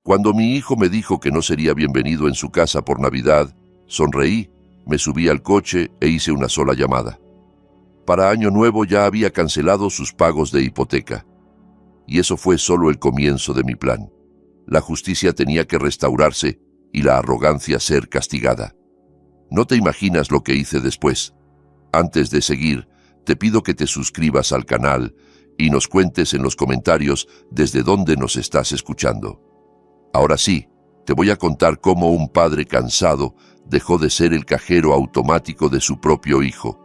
Cuando mi hijo me dijo que no sería bienvenido en su casa por Navidad, sonreí, me subí al coche e hice una sola llamada. Para Año Nuevo ya había cancelado sus pagos de hipoteca. Y eso fue solo el comienzo de mi plan. La justicia tenía que restaurarse y la arrogancia ser castigada. No te imaginas lo que hice después. Antes de seguir, te pido que te suscribas al canal y nos cuentes en los comentarios desde dónde nos estás escuchando. Ahora sí, te voy a contar cómo un padre cansado dejó de ser el cajero automático de su propio hijo.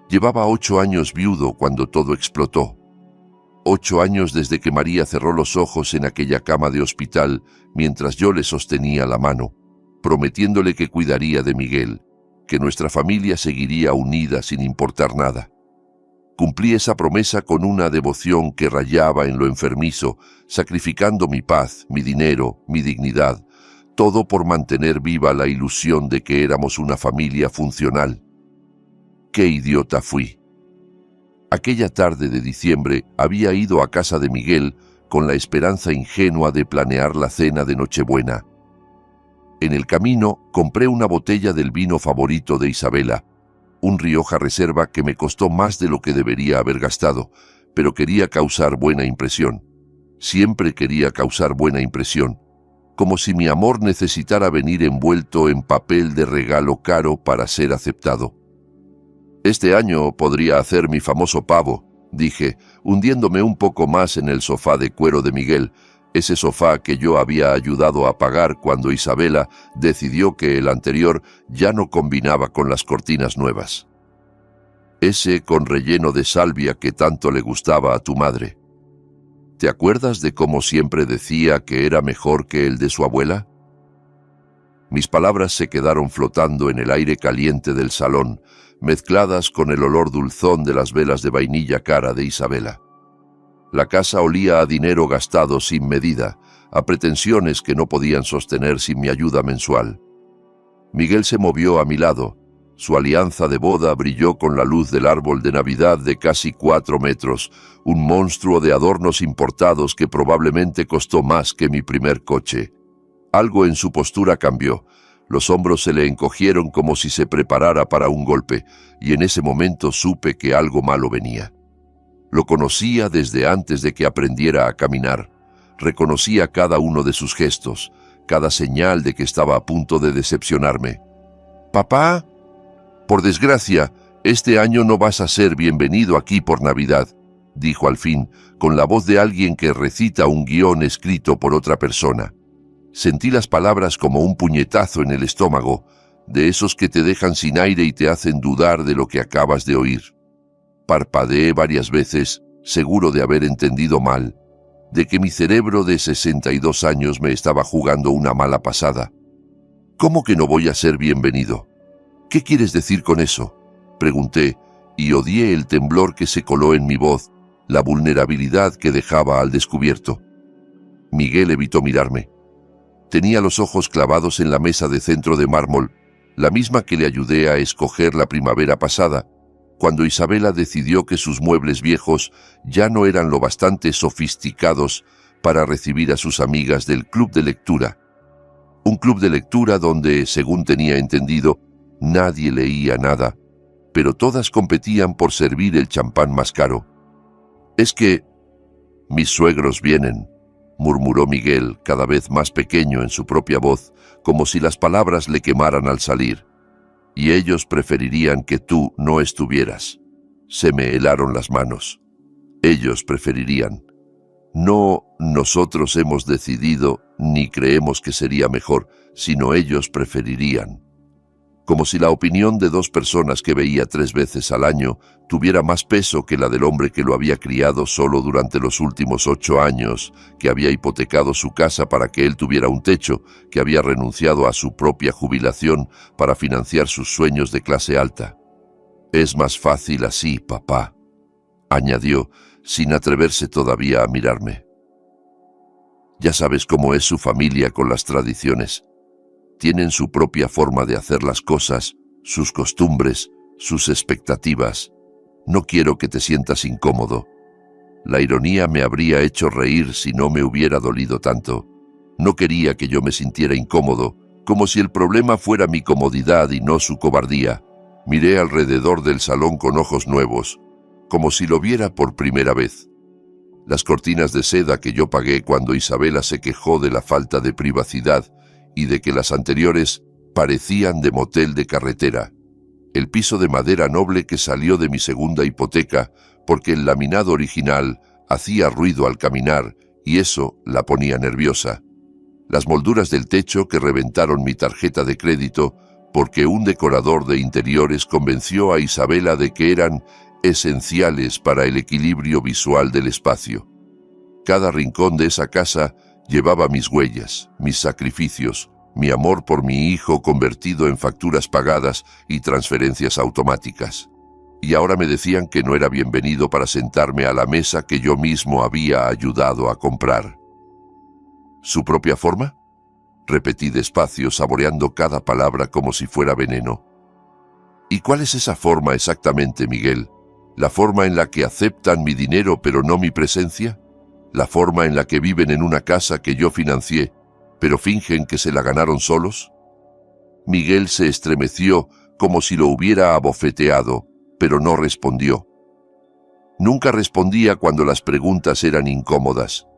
Llevaba 8 años viudo cuando todo explotó. 8 años desde que María cerró los ojos en aquella cama de hospital mientras yo le sostenía la mano, prometiéndole que cuidaría de Miguel, que nuestra familia seguiría unida sin importar nada. Cumplí esa promesa con una devoción que rayaba en lo enfermizo, sacrificando mi paz, mi dinero, mi dignidad, todo por mantener viva la ilusión de que éramos una familia funcional. ¡Qué idiota fui! Aquella tarde de diciembre había ido a casa de Miguel con la esperanza ingenua de planear la cena de Nochebuena. En el camino compré una botella del vino favorito de Isabela, un Rioja Reserva que me costó más de lo que debería haber gastado, pero quería causar buena impresión. Siempre quería causar buena impresión, como si mi amor necesitara venir envuelto en papel de regalo caro para ser aceptado. Este año podría hacer mi famoso pavo, dije, hundiéndome un poco más en el sofá de cuero de Miguel, ese sofá que yo había ayudado a pagar cuando Isabela decidió que el anterior ya no combinaba con las cortinas nuevas. Ese con relleno de salvia que tanto le gustaba a tu madre. ¿Te acuerdas de cómo siempre decía que era mejor que el de su abuela? Mis palabras se quedaron flotando en el aire caliente del salón, mezcladas con el olor dulzón de las velas de vainilla cara de Isabela. La casa olía a dinero gastado sin medida, a pretensiones que no podían sostener sin mi ayuda mensual. Miguel se movió a mi lado. Su alianza de boda brilló con la luz del árbol de Navidad de casi 4 metros, un monstruo de adornos importados que probablemente costó más que mi primer coche. Algo en su postura cambió. Los hombros se le encogieron como si se preparara para un golpe, y en ese momento supe que algo malo venía. Lo conocía desde antes de que aprendiera a caminar. Reconocía cada uno de sus gestos, cada señal de que estaba a punto de decepcionarme. «¿Papá? Por desgracia, este año no vas a ser bienvenido aquí por Navidad», dijo al fin, con la voz de alguien que recita un guión escrito por otra persona. Sentí las palabras como un puñetazo en el estómago, de esos que te dejan sin aire y te hacen dudar de lo que acabas de oír. Parpadeé varias veces, seguro de haber entendido mal, de que mi cerebro de 62 años me estaba jugando una mala pasada. ¿Cómo que no voy a ser bienvenido? ¿Qué quieres decir con eso?, pregunté, y odié el temblor que se coló en mi voz, la vulnerabilidad que dejaba al descubierto. Miguel evitó mirarme. Tenía los ojos clavados en la mesa de centro de mármol, la misma que le ayudé a escoger la primavera pasada, cuando Isabela decidió que sus muebles viejos ya no eran lo bastante sofisticados para recibir a sus amigas del club de lectura. Un club de lectura donde, según tenía entendido, nadie leía nada, pero todas competían por servir el champán más caro. «Es que mis suegros vienen», murmuró Miguel, cada vez más pequeño en su propia voz, como si las palabras le quemaran al salir. «Y ellos preferirían que tú no estuvieras». Se me helaron las manos. Ellos preferirían. No nosotros hemos decidido, ni creemos que sería mejor, sino ellos preferirían. Como si la opinión de 2 personas que veía 3 veces al año tuviera más peso que la del hombre que lo había criado solo durante los últimos 8 años, que había hipotecado su casa para que él tuviera un techo, que había renunciado a su propia jubilación para financiar sus sueños de clase alta. «Es más fácil así, papá», añadió, sin atreverse todavía a mirarme. «Ya sabes cómo es su familia con las tradiciones. Tienen su propia forma de hacer las cosas, sus costumbres, sus expectativas. No quiero que te sientas incómodo. La ironía me habría hecho reír si no me hubiera dolido tanto. No quería que yo me sintiera incómodo, como si el problema fuera mi comodidad y no su cobardía. Miré alrededor del salón con ojos nuevos, como si lo viera por primera vez. Las cortinas de seda que yo pagué cuando Isabela se quejó de la falta de privacidad y de que las anteriores parecían de motel de carretera. El piso de madera noble que salió de mi segunda hipoteca porque el laminado original hacía ruido al caminar y eso la ponía nerviosa. Las molduras del techo que reventaron mi tarjeta de crédito porque un decorador de interiores convenció a Isabela de que eran esenciales para el equilibrio visual del espacio. Cada rincón de esa casa llevaba mis huellas, mis sacrificios, mi amor por mi hijo convertido en facturas pagadas y transferencias automáticas. Y ahora me decían que no era bienvenido para sentarme a la mesa que yo mismo había ayudado a comprar. ¿Su propia forma? Repetí despacio, saboreando cada palabra como si fuera veneno. ¿Y cuál es esa forma exactamente, Miguel? ¿La forma en la que aceptan mi dinero pero no mi presencia? ¿La forma en la que viven en una casa que yo financié, pero fingen que se la ganaron solos? Miguel se estremeció como si lo hubiera abofeteado, pero no respondió. Nunca respondía cuando las preguntas eran incómodas.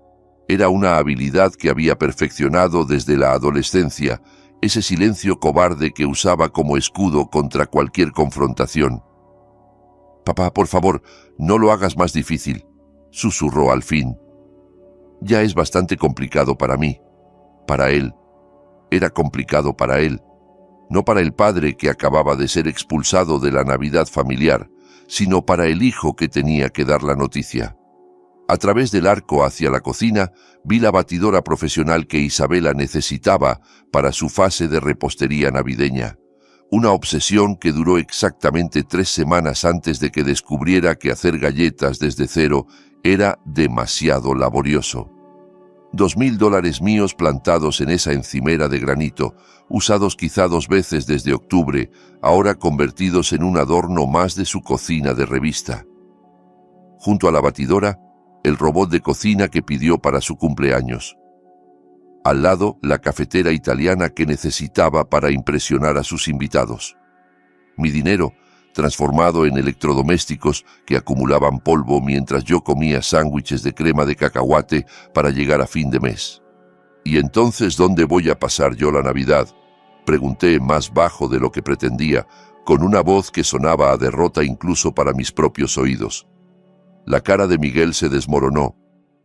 Era una habilidad que había perfeccionado desde la adolescencia, ese silencio cobarde que usaba como escudo contra cualquier confrontación. «Papá, por favor, no lo hagas más difícil», susurró al fin. «Ya es bastante complicado para mí. Para él. Era complicado para él. No para el padre que acababa de ser expulsado de la Navidad familiar, sino para el hijo que tenía que dar la noticia». A través del arco hacia la cocina vi la batidora profesional que Isabela necesitaba para su fase de repostería navideña. Una obsesión que duró exactamente 3 semanas antes de que descubriera que hacer galletas desde cero era demasiado laborioso. $2.000 míos plantados en esa encimera de granito, usados quizá 2 veces desde octubre, ahora convertidos en un adorno más de su cocina de revista. Junto a la batidora, el robot de cocina que pidió para su cumpleaños. Al lado, la cafetera italiana que necesitaba para impresionar a sus invitados. Mi dinero, transformado en electrodomésticos que acumulaban polvo mientras yo comía sándwiches de crema de cacahuate para llegar a fin de mes. ¿Y entonces dónde voy a pasar yo la Navidad?, pregunté más bajo de lo que pretendía, con una voz que sonaba a derrota incluso para mis propios oídos. La cara de Miguel se desmoronó,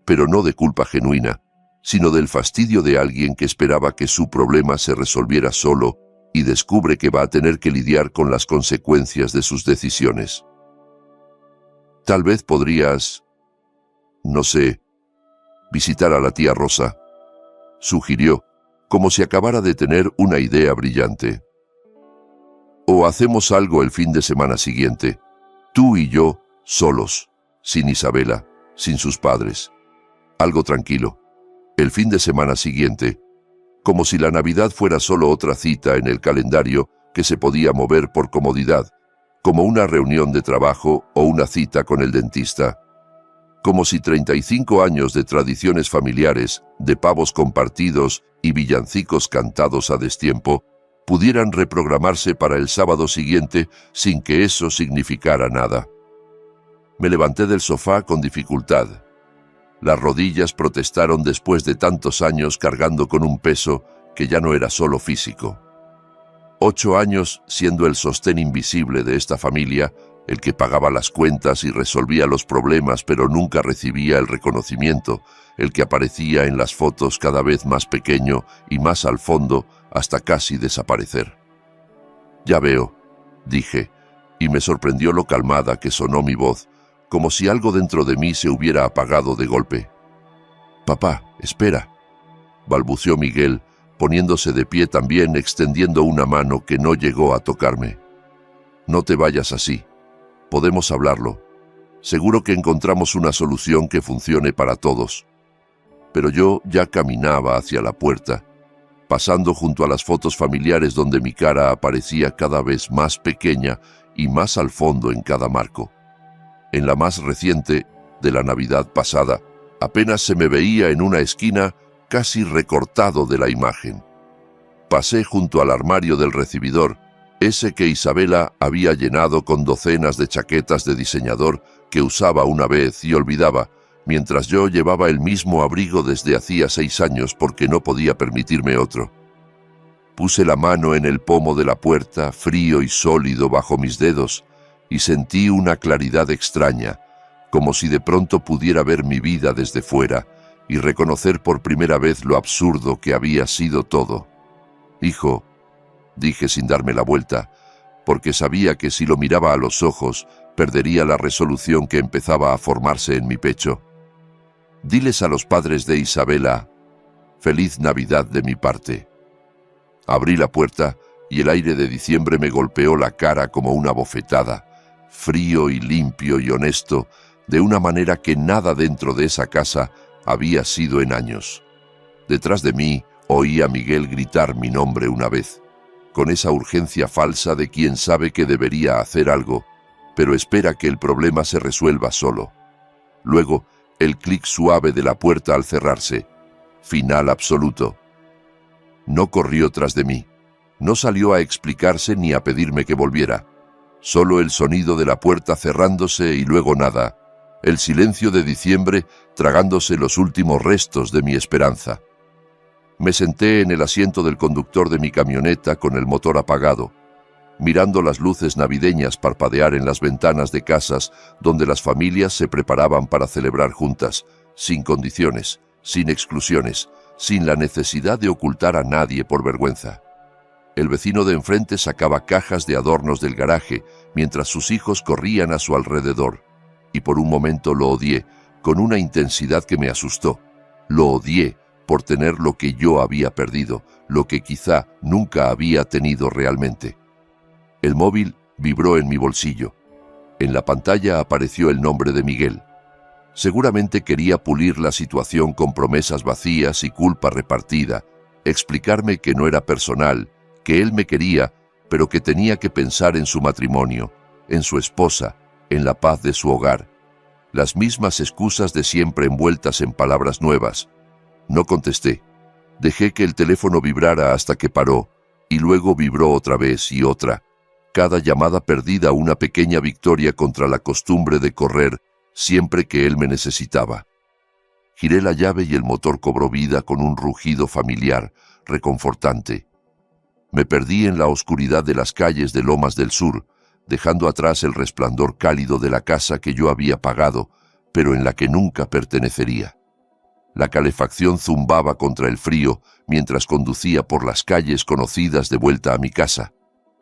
pero no de culpa genuina, sino del fastidio de alguien que esperaba que su problema se resolviera solo y descubre que va a tener que lidiar con las consecuencias de sus decisiones. Tal vez podrías, no sé, visitar a la tía Rosa, sugirió, como si acabara de tener una idea brillante. O hacemos algo el fin de semana siguiente, tú y yo, solos. Sin Isabela, sin sus padres. Algo tranquilo. El fin de semana siguiente, como si la Navidad fuera solo otra cita en el calendario que se podía mover por comodidad, como una reunión de trabajo o una cita con el dentista. Como si 35 años de tradiciones familiares, de pavos compartidos y villancicos cantados a destiempo, pudieran reprogramarse para el sábado siguiente sin que eso significara nada. Me levanté del sofá con dificultad. Las rodillas protestaron después de tantos años cargando con un peso que ya no era solo físico. 8 años siendo el sostén invisible de esta familia, el que pagaba las cuentas y resolvía los problemas pero nunca recibía el reconocimiento, el que aparecía en las fotos cada vez más pequeño y más al fondo hasta casi desaparecer. «Ya veo», dije, y me sorprendió lo calmada que sonó mi voz, como si algo dentro de mí se hubiera apagado de golpe. «Papá, espera», balbuceó Miguel, poniéndose de pie también, extendiendo una mano que no llegó a tocarme. «No te vayas así. Podemos hablarlo. Seguro que encontramos una solución que funcione para todos». Pero yo ya caminaba hacia la puerta, pasando junto a las fotos familiares donde mi cara aparecía cada vez más pequeña y más al fondo en cada marco. En la más reciente, de la Navidad pasada, apenas se me veía en una esquina casi recortado de la imagen. Pasé junto al armario del recibidor, ese que Isabela había llenado con docenas de chaquetas de diseñador que usaba una vez y olvidaba, mientras yo llevaba el mismo abrigo desde hacía 6 años porque no podía permitirme otro. Puse la mano en el pomo de la puerta, frío y sólido bajo mis dedos, y sentí una claridad extraña, como si de pronto pudiera ver mi vida desde fuera y reconocer por primera vez lo absurdo que había sido todo. «Hijo», dije sin darme la vuelta, porque sabía que si lo miraba a los ojos, perdería la resolución que empezaba a formarse en mi pecho. «Diles a los padres de Isabela, feliz Navidad de mi parte». Abrí la puerta y el aire de diciembre me golpeó la cara como una bofetada, frío y limpio y honesto, de una manera que nada dentro de esa casa había sido en años. Detrás de mí oí a Miguel gritar mi nombre una vez, con esa urgencia falsa de quien sabe que debería hacer algo, pero espera que el problema se resuelva solo. Luego, el clic suave de la puerta al cerrarse. Final absoluto. No corrió tras de mí. No salió a explicarse ni a pedirme que volviera. Solo el sonido de la puerta cerrándose y luego nada. El silencio de diciembre tragándose los últimos restos de mi esperanza. Me senté en el asiento del conductor de mi camioneta con el motor apagado, mirando las luces navideñas parpadear en las ventanas de casas donde las familias se preparaban para celebrar juntas, sin condiciones, sin exclusiones, sin la necesidad de ocultar a nadie por vergüenza. El vecino de enfrente sacaba cajas de adornos del garaje mientras sus hijos corrían a su alrededor, y por un momento lo odié, con una intensidad que me asustó. Lo odié por tener lo que yo había perdido, lo que quizá nunca había tenido realmente. El móvil vibró en mi bolsillo. En la pantalla apareció el nombre de Miguel. Seguramente quería pulir la situación con promesas vacías y culpa repartida, explicarme que no era personal, que él me quería, pero que tenía que pensar en su matrimonio, en su esposa, en la paz de su hogar. Las mismas excusas de siempre envueltas en palabras nuevas. No contesté. Dejé que el teléfono vibrara hasta que paró, y luego vibró otra vez y otra. Cada llamada perdida una pequeña victoria contra la costumbre de correr siempre que él me necesitaba. Giré la llave y el motor cobró vida con un rugido familiar, reconfortante. Me perdí en la oscuridad de las calles de Lomas del Sur, dejando atrás el resplandor cálido de la casa que yo había pagado, pero en la que nunca pertenecería. La calefacción zumbaba contra el frío mientras conducía por las calles conocidas de vuelta a mi casa.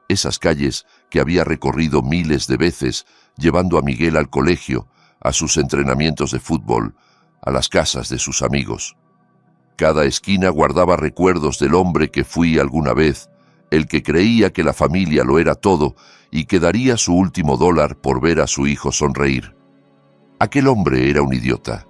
Esas calles que había recorrido miles de veces, llevando a Miguel al colegio, a sus entrenamientos de fútbol, a las casas de sus amigos. Cada esquina guardaba recuerdos del hombre que fui alguna vez, el que creía que la familia lo era todo y que daría su último dólar por ver a su hijo sonreír. Aquel hombre era un idiota.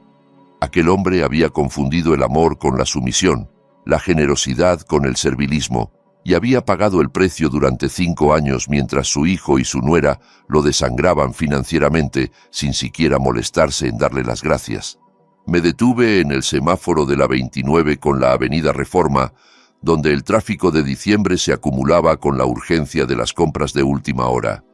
Aquel hombre había confundido el amor con la sumisión, la generosidad con el servilismo, y había pagado el precio durante 5 años mientras su hijo y su nuera lo desangraban financieramente sin siquiera molestarse en darle las gracias. Me detuve en el semáforo de la 29 con la avenida Reforma, donde el tráfico de diciembre se acumulaba con la urgencia de las compras de última hora.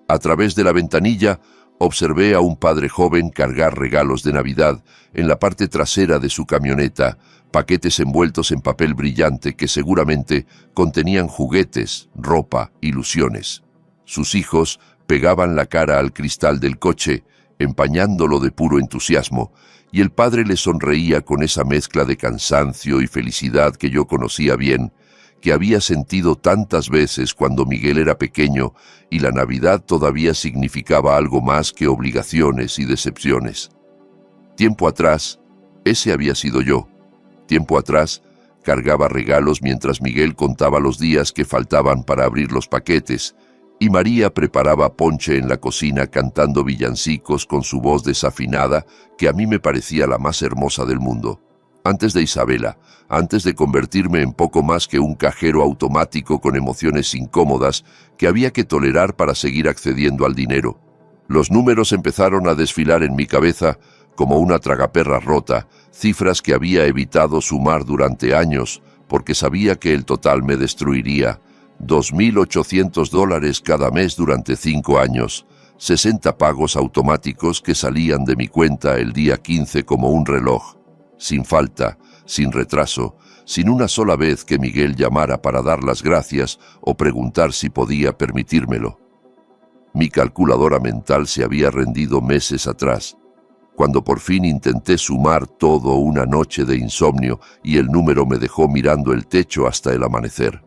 A través de la ventanilla observé a un padre joven cargar regalos de Navidad en la parte trasera de su camioneta, paquetes envueltos en papel brillante que seguramente contenían juguetes, ropa, ilusiones. Sus hijos pegaban la cara al cristal del coche, empañándolo de puro entusiasmo, y el padre le sonreía con esa mezcla de cansancio y felicidad que yo conocía bien, que había sentido tantas veces cuando Miguel era pequeño y la Navidad todavía significaba algo más que obligaciones y decepciones. Tiempo atrás, ese había sido yo. Tiempo atrás, cargaba regalos mientras Miguel contaba los días que faltaban para abrir los paquetes, y María preparaba ponche en la cocina cantando villancicos con su voz desafinada que a mí me parecía la más hermosa del mundo. Antes de Isabela, antes de convertirme en poco más que un cajero automático con emociones incómodas que había que tolerar para seguir accediendo al dinero. Los números empezaron a desfilar en mi cabeza como una tragaperras rota, cifras que había evitado sumar durante años porque sabía que el total me destruiría. $2.800 cada mes durante 5 años, 60 pagos automáticos que salían de mi cuenta el día 15 como un reloj, sin falta, sin retraso, sin una sola vez que Miguel llamara para dar las gracias o preguntar si podía permitírmelo. Mi calculadora mental se había rendido meses atrás, cuando por fin intenté sumar todo una noche de insomnio y el número me dejó mirando el techo hasta el amanecer.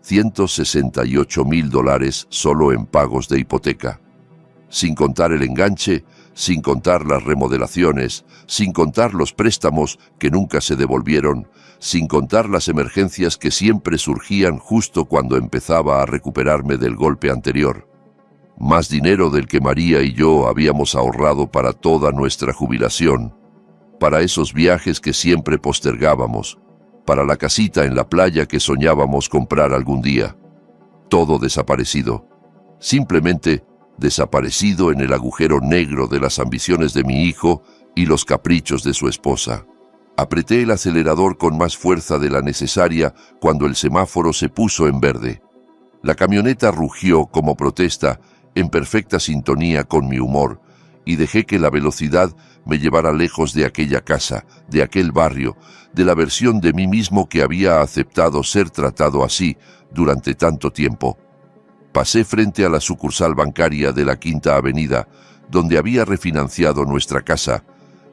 $168.000 solo en pagos de hipoteca. Sin contar el enganche, sin contar las remodelaciones, sin contar los préstamos que nunca se devolvieron, sin contar las emergencias que siempre surgían justo cuando empezaba a recuperarme del golpe anterior. Más dinero del que María y yo habíamos ahorrado para toda nuestra jubilación, para esos viajes que siempre postergábamos, para la casita en la playa que soñábamos comprar algún día. Todo desaparecido. Simplemente desaparecido en el agujero negro de las ambiciones de mi hijo y los caprichos de su esposa. Apreté el acelerador con más fuerza de la necesaria cuando el semáforo se puso en verde. La camioneta rugió como protesta, en perfecta sintonía con mi humor, y dejé que la velocidad me llevara lejos de aquella casa, de aquel barrio, de la versión de mí mismo que había aceptado ser tratado así durante tanto tiempo. Pasé frente a la sucursal bancaria de la Quinta Avenida, donde había refinanciado nuestra casa,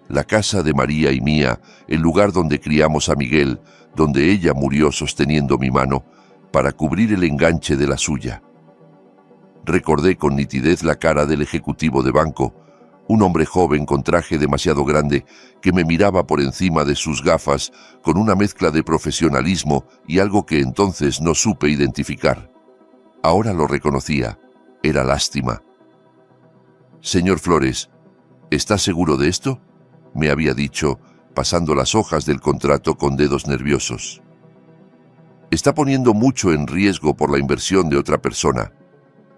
la casa de María y mía, el lugar donde criamos a Miguel, donde ella murió sosteniendo mi mano, para cubrir el enganche de la suya. Recordé con nitidez la cara del ejecutivo de banco, un hombre joven con traje demasiado grande que me miraba por encima de sus gafas con una mezcla de profesionalismo y algo que entonces no supe identificar. Ahora lo reconocía. Era lástima. «Señor Flores, ¿está seguro de esto?», me había dicho, pasando las hojas del contrato con dedos nerviosos. «Está poniendo mucho en riesgo por la inversión de otra persona.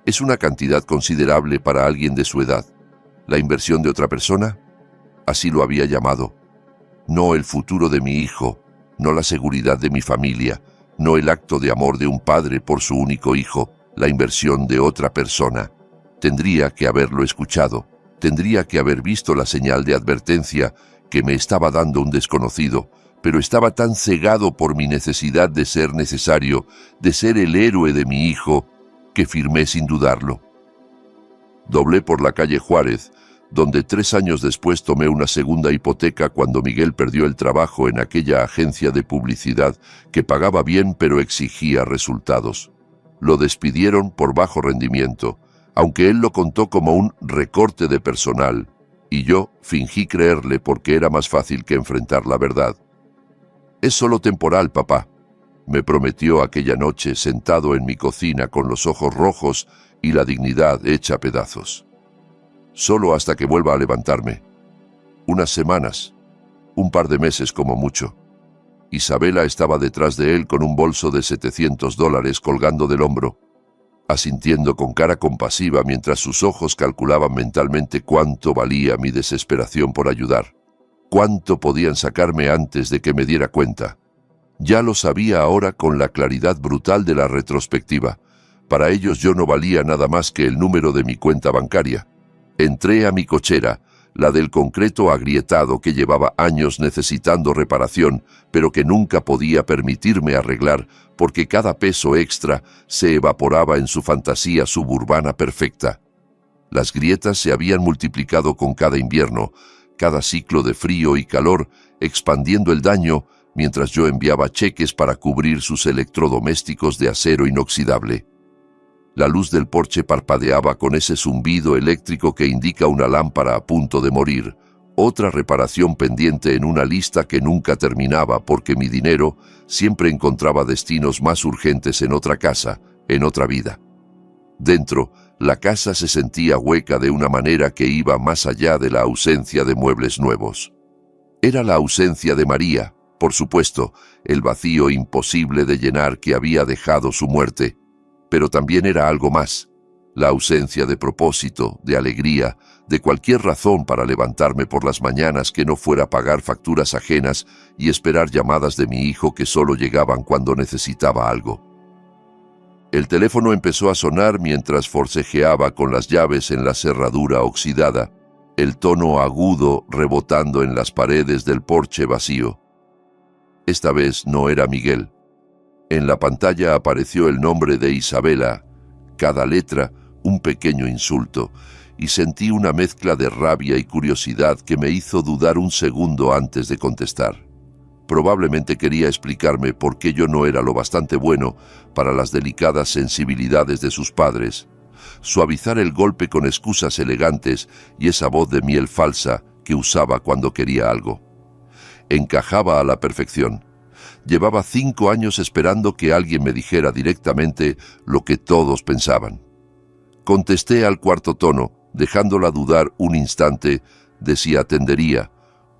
Es una cantidad considerable para alguien de su edad. ¿La inversión de otra persona?», así lo había llamado. No el futuro de mi hijo, no la seguridad de mi familia, no el acto de amor de un padre por su único hijo, la inversión de otra persona. Tendría que haberlo escuchado, tendría que haber visto la señal de advertencia que me estaba dando un desconocido, pero estaba tan cegado por mi necesidad de ser necesario, de ser el héroe de mi hijo, que firmé sin dudarlo. Doblé por la calle Juárez, donde 3 años después tomé una segunda hipoteca cuando Miguel perdió el trabajo en aquella agencia de publicidad que pagaba bien pero exigía resultados. Lo despidieron por bajo rendimiento, aunque él lo contó como un recorte de personal, y yo fingí creerle porque era más fácil que enfrentar la verdad. «Es solo temporal, papá», me prometió aquella noche sentado en mi cocina con los ojos rojos y la dignidad hecha pedazos. «Solo hasta que vuelva a levantarme. Unas semanas, un par de meses como mucho». Isabela estaba detrás de él con un bolso de $700 colgando del hombro, asintiendo con cara compasiva mientras sus ojos calculaban mentalmente cuánto valía mi desesperación por ayudar, cuánto podían sacarme antes de que me diera cuenta. Ya lo sabía ahora con la claridad brutal de la retrospectiva. Para ellos yo no valía nada más que el número de mi cuenta bancaria. Entré a mi cochera, la del concreto agrietado que llevaba años necesitando reparación, pero que nunca podía permitirme arreglar porque cada peso extra se evaporaba en su fantasía suburbana perfecta. Las grietas se habían multiplicado con cada invierno, cada ciclo de frío y calor, expandiendo el daño mientras yo enviaba cheques para cubrir sus electrodomésticos de acero inoxidable. La luz del porche parpadeaba con ese zumbido eléctrico que indica una lámpara a punto de morir, otra reparación pendiente en una lista que nunca terminaba porque mi dinero siempre encontraba destinos más urgentes en otra casa, en otra vida. Dentro, la casa se sentía hueca de una manera que iba más allá de la ausencia de muebles nuevos. Era la ausencia de María, por supuesto, el vacío imposible de llenar que había dejado su muerte, pero también era algo más. La ausencia de propósito, de alegría, de cualquier razón para levantarme por las mañanas que no fuera pagar facturas ajenas y esperar llamadas de mi hijo que solo llegaban cuando necesitaba algo. El teléfono empezó a sonar mientras forcejeaba con las llaves en la cerradura oxidada, el tono agudo rebotando en las paredes del porche vacío. Esta vez no era Miguel. En la pantalla apareció el nombre de Isabela, cada letra un pequeño insulto, y sentí una mezcla de rabia y curiosidad que me hizo dudar un segundo antes de contestar. Probablemente quería explicarme por qué yo no era lo bastante bueno para las delicadas sensibilidades de sus padres, suavizar el golpe con excusas elegantes y esa voz de miel falsa que usaba cuando quería algo. Encajaba a la perfección. Llevaba 5 años esperando que alguien me dijera directamente lo que todos pensaban. Contesté al cuarto tono, dejándola dudar un instante de si atendería,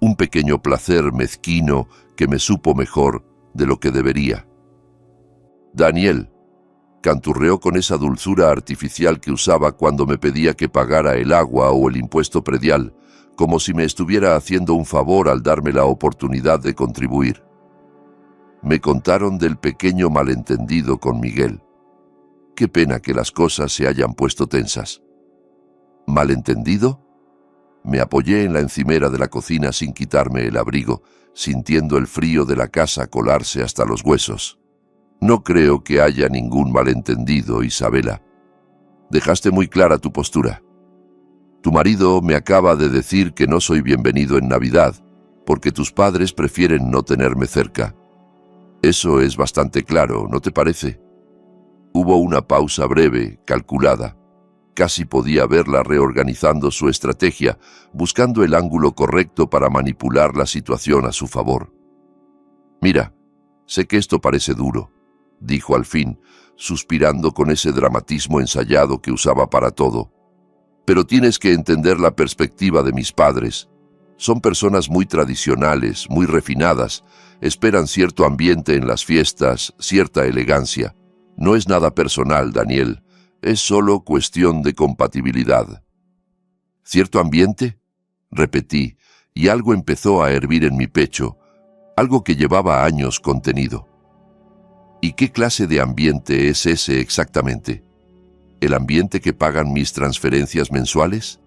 un pequeño placer mezquino que me supo mejor de lo que debería. Daniel, canturreó con esa dulzura artificial que usaba cuando me pedía que pagara el agua o el impuesto predial, como si me estuviera haciendo un favor al darme la oportunidad de contribuir. Me contaron del pequeño malentendido con Miguel. Qué pena que las cosas se hayan puesto tensas. ¿Malentendido? Me apoyé en la encimera de la cocina sin quitarme el abrigo, sintiendo el frío de la casa colarse hasta los huesos. No creo que haya ningún malentendido, Isabela. Dejaste muy clara tu postura. Tu marido me acaba de decir que no soy bienvenido en Navidad, porque tus padres prefieren no tenerme cerca. Eso es bastante claro, ¿no te parece? Hubo una pausa breve, calculada. Casi podía verla reorganizando su estrategia, buscando el ángulo correcto para manipular la situación a su favor. Mira, sé que esto parece duro, dijo al fin, suspirando con ese dramatismo ensayado que usaba para todo. Pero tienes que entender la perspectiva de mis padres. Son personas muy tradicionales, muy refinadas, esperan cierto ambiente en las fiestas, cierta elegancia. No es nada personal, Daniel, es solo cuestión de compatibilidad. ¿Cierto ambiente? Repetí, y algo empezó a hervir en mi pecho, algo que llevaba años contenido. ¿Y qué clase de ambiente es ese exactamente? ¿El ambiente que pagan mis transferencias mensuales?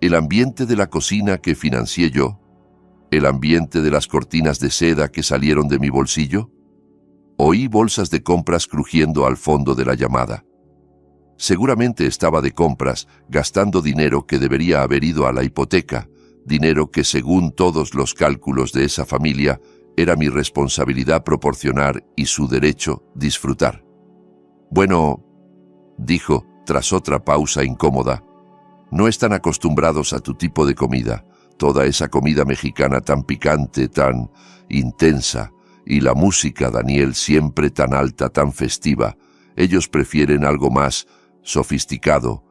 ¿El ambiente de la cocina que financié yo? ¿El ambiente de las cortinas de seda que salieron de mi bolsillo? Oí bolsas de compras crujiendo al fondo de la llamada. Seguramente estaba de compras, gastando dinero que debería haber ido a la hipoteca, dinero que según todos los cálculos de esa familia era mi responsabilidad proporcionar y su derecho disfrutar. Bueno, dijo, tras otra pausa incómoda, no están acostumbrados a tu tipo de comida, toda esa comida mexicana tan picante, tan intensa, y la música, Daniel, siempre tan alta, tan festiva. Ellos prefieren algo más sofisticado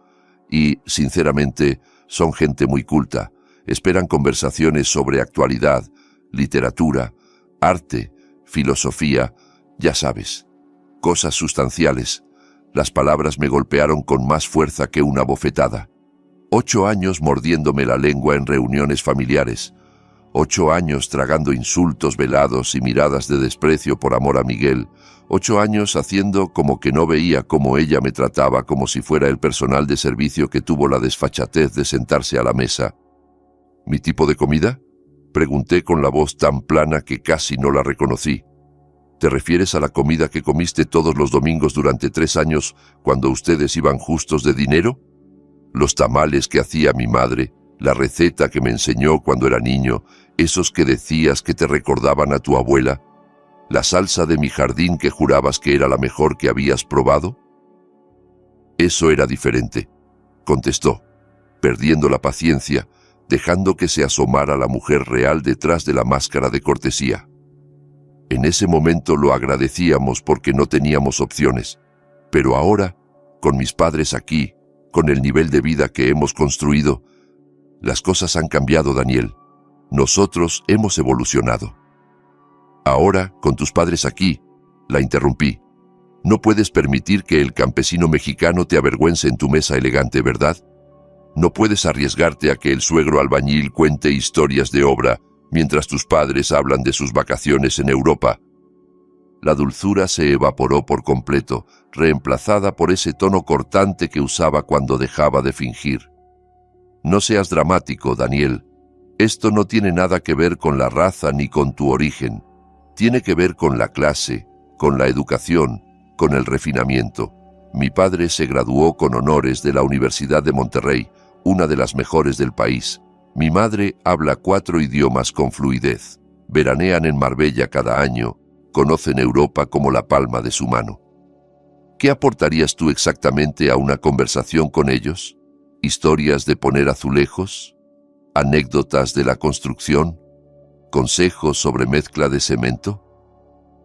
y, sinceramente, son gente muy culta. Esperan conversaciones sobre actualidad, literatura, arte, filosofía, ya sabes, cosas sustanciales. Las palabras me golpearon con más fuerza que una bofetada. 8 años mordiéndome la lengua en reuniones familiares. 8 años tragando insultos velados y miradas de desprecio por amor a Miguel. 8 años haciendo como que no veía cómo ella me trataba como si fuera el personal de servicio que tuvo la desfachatez de sentarse a la mesa. ¿Mi tipo de comida? Pregunté con la voz tan plana que casi no la reconocí. ¿Te refieres a la comida que comiste todos los domingos durante 3 años cuando ustedes iban justos de dinero? Los tamales que hacía mi madre, la receta que me enseñó cuando era niño, esos que decías que te recordaban a tu abuela, la salsa de mi jardín que jurabas que era la mejor que habías probado. Eso era diferente, contestó, perdiendo la paciencia, dejando que se asomara la mujer real detrás de la máscara de cortesía. En ese momento lo agradecíamos porque no teníamos opciones, pero ahora, con mis padres aquí, con el nivel de vida que hemos construido, las cosas han cambiado, Daniel. Nosotros hemos evolucionado. Ahora, con tus padres aquí, la interrumpí. No puedes permitir que el campesino mexicano te avergüence en tu mesa elegante, ¿verdad? No puedes arriesgarte a que el suegro albañil cuente historias de obra mientras tus padres hablan de sus vacaciones en Europa. La dulzura se evaporó por completo, reemplazada por ese tono cortante que usaba cuando dejaba de fingir. No seas dramático, Daniel. Esto no tiene nada que ver con la raza ni con tu origen. Tiene que ver con la clase, con la educación, con el refinamiento. Mi padre se graduó con honores de la Universidad de Monterrey, una de las mejores del país. Mi madre habla 4 idiomas con fluidez. Veranean en Marbella cada año. Conocen Europa como la palma de su mano. ¿Qué aportarías tú exactamente a una conversación con ellos? ¿Historias de poner azulejos? ¿Anécdotas de la construcción? ¿Consejos sobre mezcla de cemento?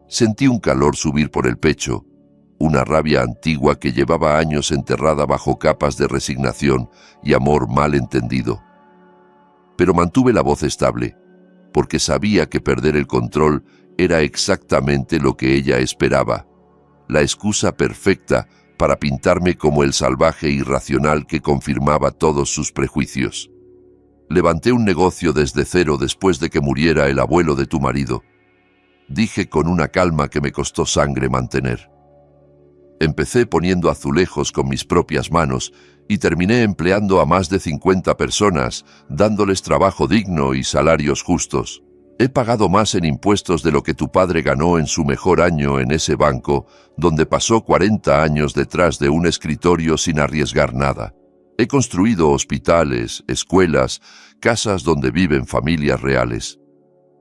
Sentí un calor subir por el pecho, una rabia antigua que llevaba años enterrada bajo capas de resignación y amor mal entendido. Pero mantuve la voz estable, porque sabía que perder el control era exactamente lo que ella esperaba, la excusa perfecta para pintarme como el salvaje irracional que confirmaba todos sus prejuicios. Levanté un negocio desde cero después de que muriera el abuelo de tu marido, dije con una calma que me costó sangre mantener. Empecé poniendo azulejos con mis propias manos y terminé empleando a más de 50 personas, dándoles trabajo digno y salarios justos. He pagado más en impuestos de lo que tu padre ganó en su mejor año en ese banco, donde pasó 40 años detrás de un escritorio sin arriesgar nada. He construido hospitales, escuelas, casas donde viven familias reales.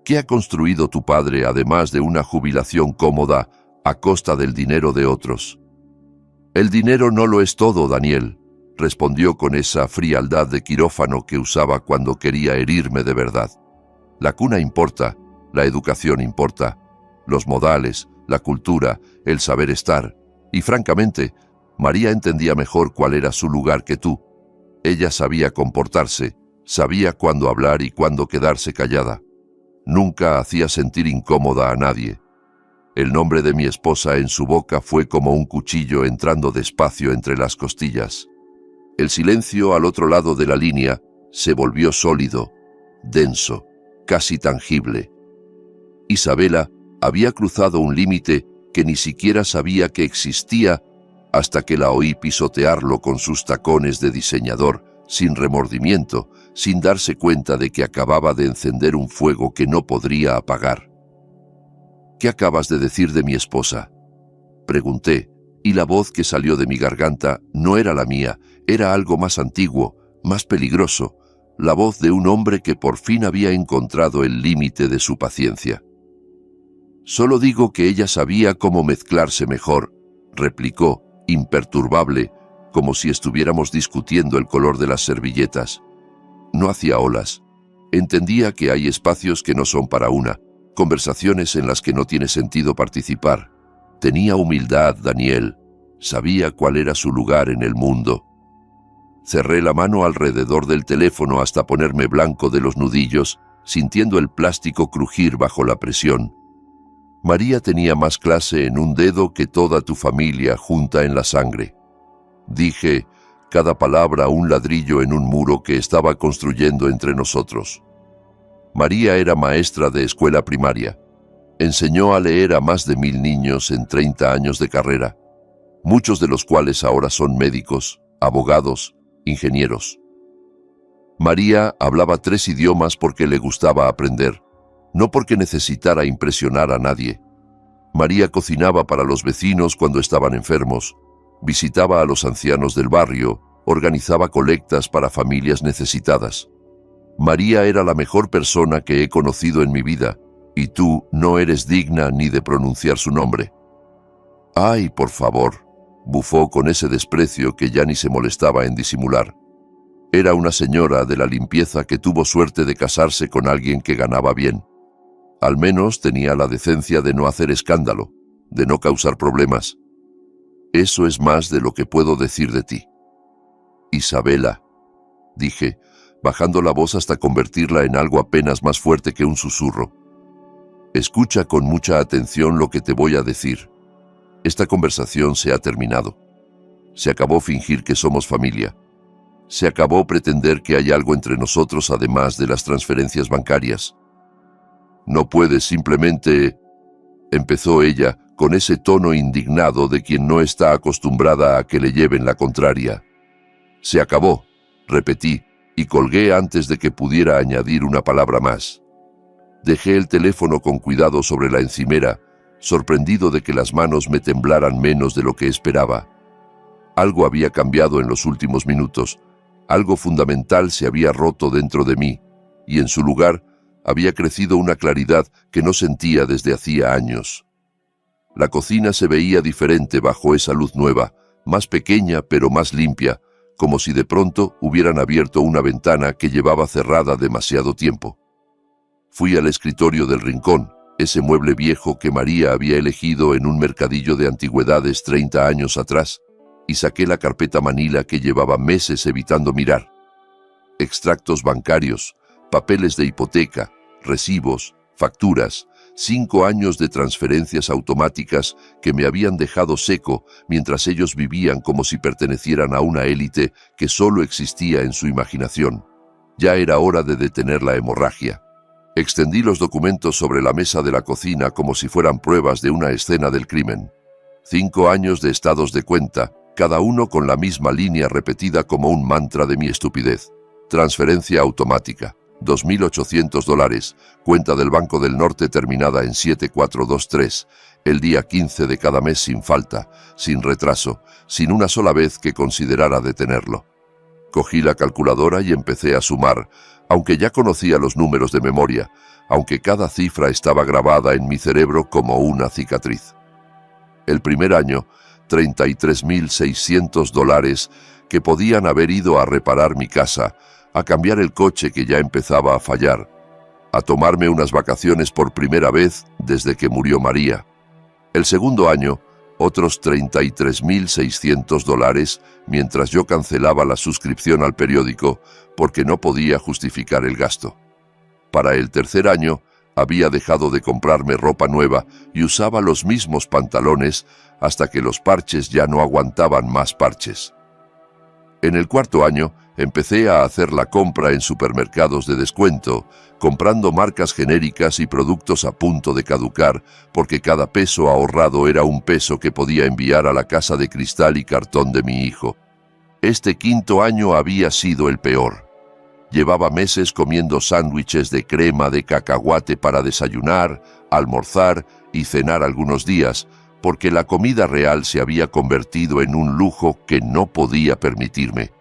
¿Qué ha construido tu padre además de una jubilación cómoda a costa del dinero de otros? El dinero no lo es todo, Daniel, respondió con esa frialdad de quirófano que usaba cuando quería herirme de verdad. La cuna importa, la educación importa, los modales, la cultura, el saber estar. Y francamente, María entendía mejor cuál era su lugar que tú. Ella sabía comportarse, sabía cuándo hablar y cuándo quedarse callada. Nunca hacía sentir incómoda a nadie. El nombre de mi esposa en su boca fue como un cuchillo entrando despacio entre las costillas. El silencio al otro lado de la línea se volvió sólido, denso, casi tangible. Isabela había cruzado un límite que ni siquiera sabía que existía hasta que la oí pisotearlo con sus tacones de diseñador, sin remordimiento, sin darse cuenta de que acababa de encender un fuego que no podría apagar. ¿Qué acabas de decir de mi esposa?, pregunté, y la voz que salió de mi garganta no era la mía, era algo más antiguo, más peligroso, la voz de un hombre que por fin había encontrado el límite de su paciencia. Solo digo que ella sabía cómo mezclarse mejor, replicó, imperturbable, como si estuviéramos discutiendo el color de las servilletas. No hacía olas. Entendía que hay espacios que no son para una, conversaciones en las que no tiene sentido participar. Tenía humildad, Daniel. Sabía cuál era su lugar en el mundo. Cerré la mano alrededor del teléfono hasta ponerme blanco de los nudillos, sintiendo el plástico crujir bajo la presión. María tenía más clase en un dedo que toda tu familia junta en la sangre. Dije, cada palabra un ladrillo en un muro que estaba construyendo entre nosotros. María era maestra de escuela primaria. Enseñó a leer a más de 1000 niños en 30 años de carrera, muchos de los cuales ahora son médicos, abogados, ingenieros. María hablaba 3 idiomas porque le gustaba aprender, no porque necesitara impresionar a nadie. María cocinaba para los vecinos cuando estaban enfermos, visitaba a los ancianos del barrio, organizaba colectas para familias necesitadas. María era la mejor persona que he conocido en mi vida, y tú no eres digna ni de pronunciar su nombre. ¡Ay, por favor!, bufó con ese desprecio que ya ni se molestaba en disimular. Era una señora de la limpieza que tuvo suerte de casarse con alguien que ganaba bien. Al menos tenía la decencia de no hacer escándalo, de no causar problemas. Eso es más de lo que puedo decir de ti. Isabela, dije, bajando la voz hasta convertirla en algo apenas más fuerte que un susurro. Escucha con mucha atención lo que te voy a decir. Esta conversación se ha terminado. Se acabó fingir que somos familia. Se acabó pretender que hay algo entre nosotros además de las transferencias bancarias. No puedes simplemente... empezó ella con ese tono indignado de quien no está acostumbrada a que le lleven la contraria. Se acabó, repetí, y colgué antes de que pudiera añadir una palabra más. Dejé el teléfono con cuidado sobre la encimera, sorprendido de que las manos me temblaran menos de lo que esperaba. Algo había cambiado en los últimos minutos, algo fundamental se había roto dentro de mí, y en su lugar había crecido una claridad que no sentía desde hacía años. La cocina se veía diferente bajo esa luz nueva, más pequeña pero más limpia, como si de pronto hubieran abierto una ventana que llevaba cerrada demasiado tiempo. Fui al escritorio del rincón, ese mueble viejo que María había elegido en un mercadillo de antigüedades 30 años atrás, y saqué la carpeta manila que llevaba meses evitando mirar. Extractos bancarios, papeles de hipoteca, recibos, facturas, 5 años de transferencias automáticas que me habían dejado seco mientras ellos vivían como si pertenecieran a una élite que solo existía en su imaginación. Ya era hora de detener la hemorragia. Extendí los documentos sobre la mesa de la cocina como si fueran pruebas de una escena del crimen. 5 años de estados de cuenta, cada uno con la misma línea repetida como un mantra de mi estupidez. Transferencia automática. $2.800, cuenta del Banco del Norte terminada en 7423, el día 15 de cada mes sin falta, sin retraso, sin una sola vez que considerara detenerlo. Cogí la calculadora y empecé a sumar, aunque ya conocía los números de memoria, aunque cada cifra estaba grabada en mi cerebro como una cicatriz. El primer año, $33.600 que podían haber ido a reparar mi casa, a cambiar el coche que ya empezaba a fallar, a tomarme unas vacaciones por primera vez desde que murió María. El segundo año, otros $33.600 mientras yo cancelaba la suscripción al periódico porque no podía justificar el gasto. Para el tercer año, había dejado de comprarme ropa nueva y usaba los mismos pantalones hasta que los parches ya no aguantaban más parches. En el cuarto año, empecé a hacer la compra en supermercados de descuento, comprando marcas genéricas y productos a punto de caducar, porque cada peso ahorrado era un peso que podía enviar a la casa de cristal y cartón de mi hijo. Este quinto año había sido el peor. Llevaba meses comiendo sándwiches de crema de cacahuate para desayunar, almorzar y cenar algunos días, porque la comida real se había convertido en un lujo que no podía permitirme.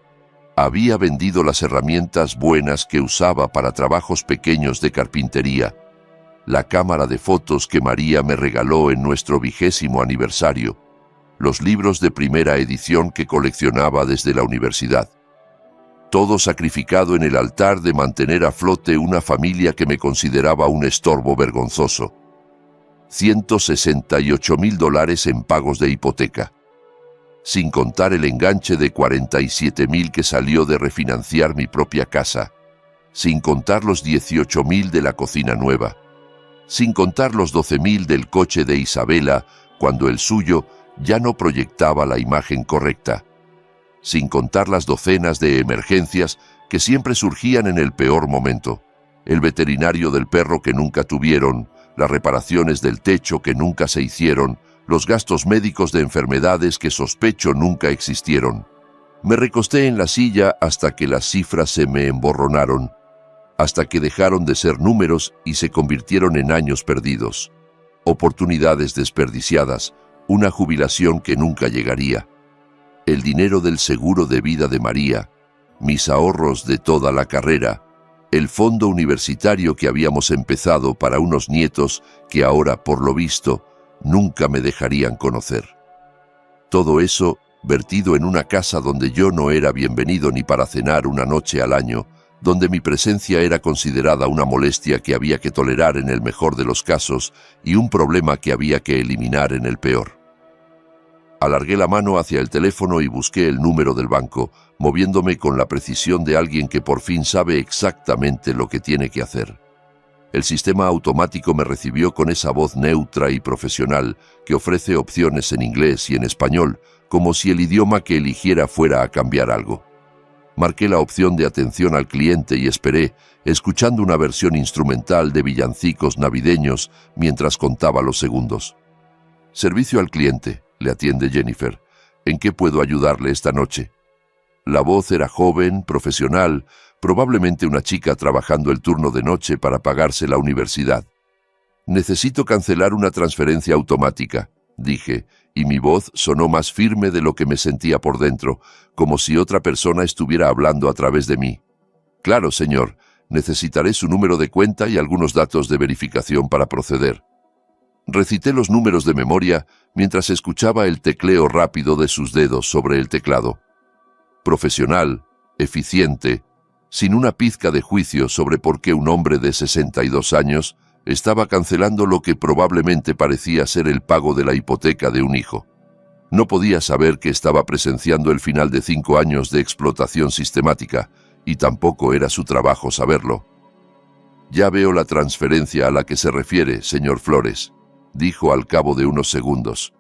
Había vendido las herramientas buenas que usaba para trabajos pequeños de carpintería, la cámara de fotos que María me regaló en nuestro 20º aniversario, los libros de primera edición que coleccionaba desde la universidad. Todo sacrificado en el altar de mantener a flote una familia que me consideraba un estorbo vergonzoso. $168.000 en pagos de hipoteca, sin contar el enganche de $47.000 que salió de refinanciar mi propia casa, sin contar los $18.000 de la cocina nueva, sin contar los $12.000 del coche de Isabela cuando el suyo ya no proyectaba la imagen correcta, sin contar las docenas de emergencias que siempre surgían en el peor momento, el veterinario del perro que nunca tuvieron, las reparaciones del techo que nunca se hicieron, los gastos médicos de enfermedades que sospecho nunca existieron. Me recosté en la silla hasta que las cifras se me emborronaron, hasta que dejaron de ser números y se convirtieron en años perdidos, oportunidades desperdiciadas, una jubilación que nunca llegaría, el dinero del seguro de vida de María, mis ahorros de toda la carrera, el fondo universitario que habíamos empezado para unos nietos que ahora, por lo visto, nunca me dejarían conocer. Todo eso vertido en una casa donde yo no era bienvenido ni para cenar una noche al año, donde mi presencia era considerada una molestia que había que tolerar en el mejor de los casos y un problema que había que eliminar en el peor. Alargué la mano hacia el teléfono y busqué el número del banco, moviéndome con la precisión de alguien que por fin sabe exactamente lo que tiene que hacer. El sistema automático me recibió con esa voz neutra y profesional que ofrece opciones en inglés y en español, como si el idioma que eligiera fuera a cambiar algo. Marqué la opción de atención al cliente y esperé, escuchando una versión instrumental de villancicos navideños mientras contaba los segundos. Servicio al cliente, le atiende Jennifer. ¿En qué puedo ayudarle esta noche? La voz era joven, profesional, probablemente una chica trabajando el turno de noche para pagarse la universidad. Necesito cancelar una transferencia automática, dije, y mi voz sonó más firme de lo que me sentía por dentro, como si otra persona estuviera hablando a través de mí. Claro, señor, necesitaré su número de cuenta y algunos datos de verificación para proceder. Recité los números de memoria mientras escuchaba el tecleo rápido de sus dedos sobre el teclado. Profesional, eficiente, sin una pizca de juicio sobre por qué un hombre de 62 años estaba cancelando lo que probablemente parecía ser el pago de la hipoteca de un hijo. No podía saber que estaba presenciando el final de 5 años de explotación sistemática, y tampoco era su trabajo saberlo. Ya veo la transferencia a la que se refiere, señor Flores, dijo al cabo de unos segundos.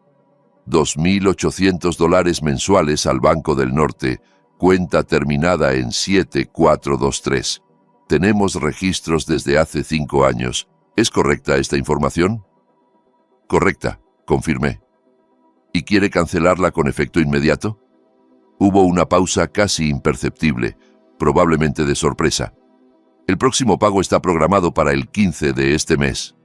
$2.800 mensuales al Banco del Norte, cuenta terminada en 7423. Tenemos registros desde hace 5 años. ¿Es correcta esta información? Correcta, confirmé. ¿Y quiere cancelarla con efecto inmediato? Hubo una pausa casi imperceptible, probablemente de sorpresa. El próximo pago está programado para el 15 de este mes.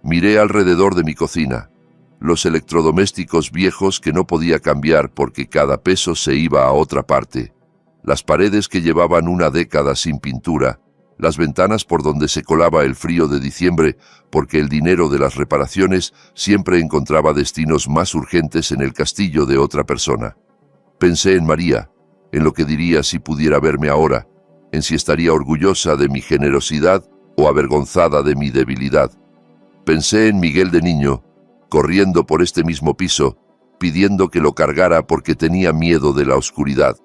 Miré alrededor de mi cocina. Los electrodomésticos viejos que no podía cambiar porque cada peso se iba a otra parte. Las paredes que llevaban una década sin pintura. Las ventanas por donde se colaba el frío de diciembre porque el dinero de las reparaciones siempre encontraba destinos más urgentes en el castillo de otra persona. Pensé en María, en lo que diría si pudiera verme ahora, en si estaría orgullosa de mi generosidad o avergonzada de mi debilidad. Pensé en Miguel de niño, corriendo por este mismo piso, pidiendo que lo cargara porque tenía miedo de la oscuridad.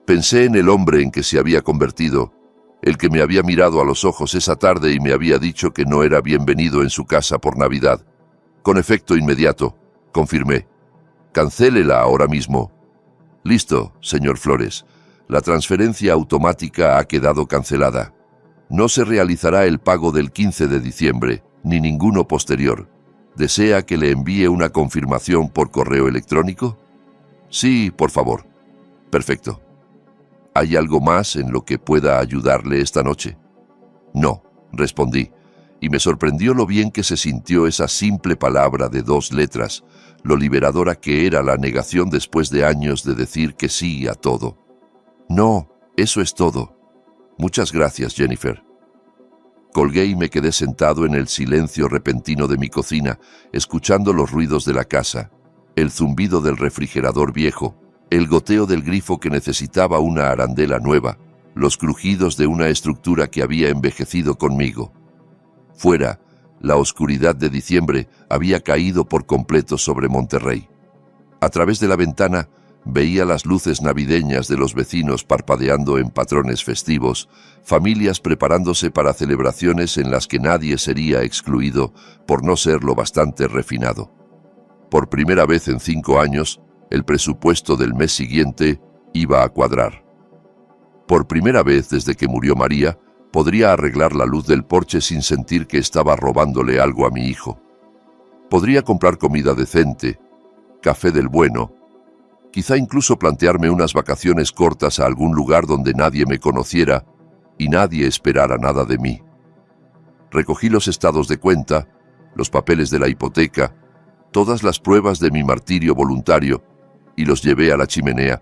Pensé en el hombre en que se había convertido, el que me había mirado a los ojos esa tarde y me había dicho que no era bienvenido en su casa por Navidad. Con efecto inmediato, confirmé. Cancélela ahora mismo. Listo, señor Flores. La transferencia automática ha quedado cancelada. No se realizará el pago del 15 de diciembre, ni ninguno posterior. ¿Desea que le envíe una confirmación por correo electrónico? Sí, por favor. Perfecto. ¿Hay algo más en lo que pueda ayudarle esta noche? No, respondí, y me sorprendió lo bien que se sintió esa simple palabra de 2 letras, lo liberadora que era la negación después de años de decir que sí a todo. No, eso es todo. Muchas gracias, Jennifer. Colgué y me quedé sentado en el silencio repentino de mi cocina, escuchando los ruidos de la casa, el zumbido del refrigerador viejo, el goteo del grifo que necesitaba una arandela nueva, los crujidos de una estructura que había envejecido conmigo. Fuera, la oscuridad de diciembre había caído por completo sobre Monterrey. A través de la ventana veía las luces navideñas de los vecinos parpadeando en patrones festivos, familias preparándose para celebraciones en las que nadie sería excluido por no ser lo bastante refinado. Por primera vez en 5 años, el presupuesto del mes siguiente iba a cuadrar. Por primera vez desde que murió María, podría arreglar la luz del porche sin sentir que estaba robándole algo a mi hijo. Podría comprar comida decente, café del bueno, quizá incluso plantearme unas vacaciones cortas a algún lugar donde nadie me conociera y nadie esperara nada de mí. Recogí los estados de cuenta, los papeles de la hipoteca, todas las pruebas de mi martirio voluntario, y los llevé a la chimenea.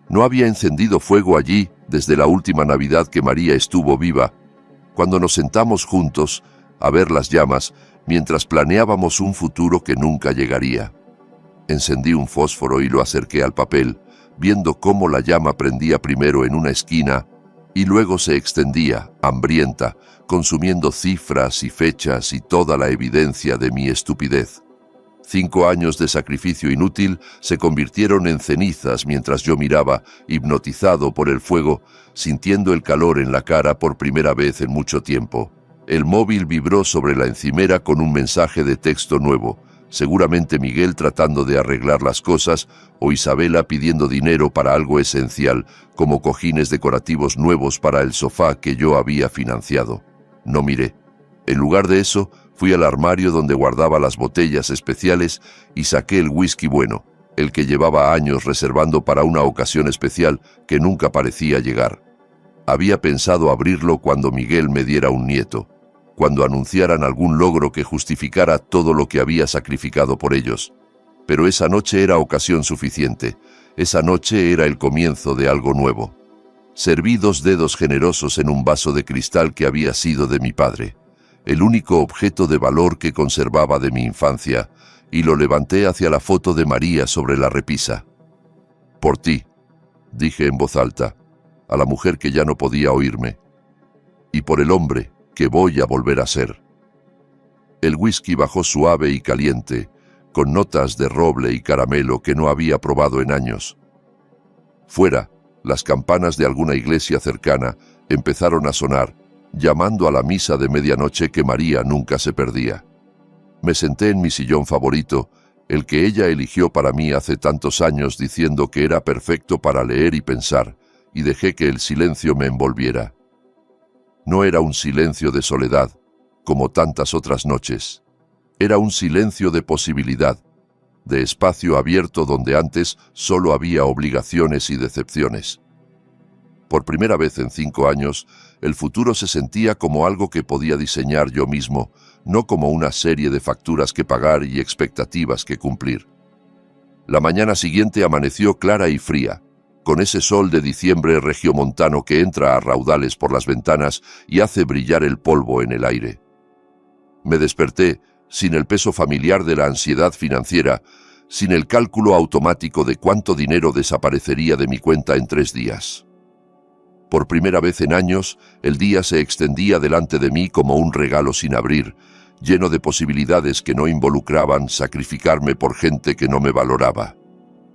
No había encendido fuego allí desde la última Navidad que María estuvo viva, cuando nos sentamos juntos a ver las llamas mientras planeábamos un futuro que nunca llegaría. Encendí un fósforo y lo acerqué al papel, viendo cómo la llama prendía primero en una esquina y luego se extendía, hambrienta, consumiendo cifras y fechas y toda la evidencia de mi estupidez. 5 años de sacrificio inútil se convirtieron en cenizas mientras yo miraba, hipnotizado por el fuego, sintiendo el calor en la cara por primera vez en mucho tiempo. El móvil vibró sobre la encimera con un mensaje de texto nuevo, seguramente Miguel tratando de arreglar las cosas o Isabela pidiendo dinero para algo esencial, como cojines decorativos nuevos para el sofá que yo había financiado. No miré. En lugar de eso, fui al armario donde guardaba las botellas especiales y saqué el whisky bueno, el que llevaba años reservando para una ocasión especial que nunca parecía llegar. Había pensado abrirlo cuando Miguel me diera un nieto, cuando anunciaran algún logro que justificara todo lo que había sacrificado por ellos. Pero esa noche era ocasión suficiente. Esa noche era el comienzo de algo nuevo. Serví 2 dedos generosos en un vaso de cristal que había sido de mi padre, el único objeto de valor que conservaba de mi infancia, y lo levanté hacia la foto de María sobre la repisa. «Por ti», dije en voz alta, a la mujer que ya no podía oírme, «y por el hombre que voy a volver a ser». El whisky bajó suave y caliente, con notas de roble y caramelo que no había probado en años. Fuera, las campanas de alguna iglesia cercana empezaron a sonar, llamando a la misa de medianoche que María nunca se perdía. Me senté en mi sillón favorito, el que ella eligió para mí hace tantos años diciendo que era perfecto para leer y pensar, y dejé que el silencio me envolviera. No era un silencio de soledad, como tantas otras noches. Era un silencio de posibilidad, de espacio abierto donde antes solo había obligaciones y decepciones. Por primera vez en 5 años, el futuro se sentía como algo que podía diseñar yo mismo, no como una serie de facturas que pagar y expectativas que cumplir. La mañana siguiente amaneció clara y fría, con ese sol de diciembre regiomontano que entra a raudales por las ventanas y hace brillar el polvo en el aire. Me desperté sin el peso familiar de la ansiedad financiera, sin el cálculo automático de cuánto dinero desaparecería de mi cuenta en 3 días. Por primera vez en años, el día se extendía delante de mí como un regalo sin abrir, lleno de posibilidades que no involucraban sacrificarme por gente que no me valoraba.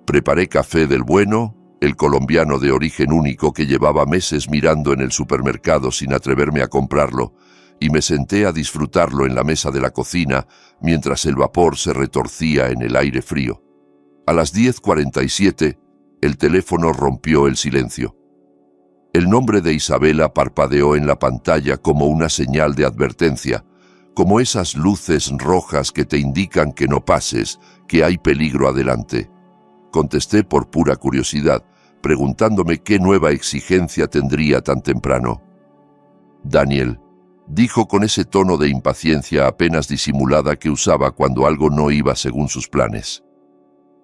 Preparé café del bueno, el colombiano de origen único que llevaba meses mirando en el supermercado sin atreverme a comprarlo, y me senté a disfrutarlo en la mesa de la cocina mientras el vapor se retorcía en el aire frío. A las 10:47, el teléfono rompió el silencio. El nombre de Isabela parpadeó en la pantalla como una señal de advertencia, como esas luces rojas que te indican que no pases, que hay peligro adelante. Contesté por pura curiosidad, preguntándome qué nueva exigencia tendría tan temprano. «Daniel», dijo con ese tono de impaciencia apenas disimulada que usaba cuando algo no iba según sus planes.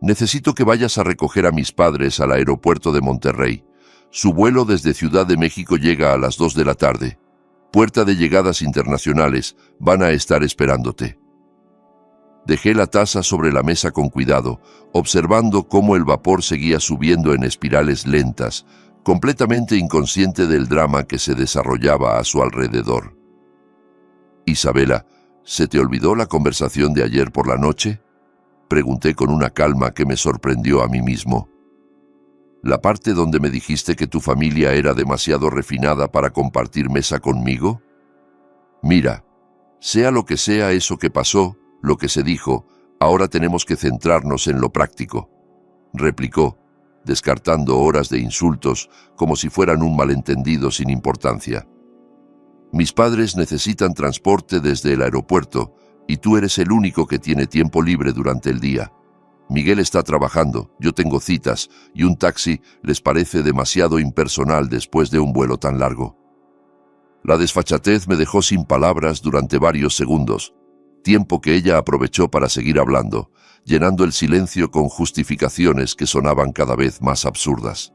«Necesito que vayas a recoger a mis padres al aeropuerto de Monterrey. Su vuelo desde Ciudad de México llega a las 2 de la tarde. Puerta de llegadas internacionales, van a estar esperándote». Dejé la taza sobre la mesa con cuidado, observando cómo el vapor seguía subiendo en espirales lentas, completamente inconsciente del drama que se desarrollaba a su alrededor. «Isabela, ¿se te olvidó la conversación de ayer por la noche?», pregunté con una calma que me sorprendió a mí mismo. «¿La parte donde me dijiste que tu familia era demasiado refinada para compartir mesa conmigo? Mira, sea lo que sea eso que pasó, lo que se dijo, ahora tenemos que centrarnos en lo práctico», replicó, descartando horas de insultos como si fueran un malentendido sin importancia. «Mis padres necesitan transporte desde el aeropuerto y tú eres el único que tiene tiempo libre durante el día. Miguel está trabajando, yo tengo citas y un taxi les parece demasiado impersonal después de un vuelo tan largo». La desfachatez me dejó sin palabras durante varios segundos, tiempo que ella aprovechó para seguir hablando, llenando el silencio con justificaciones que sonaban cada vez más absurdas.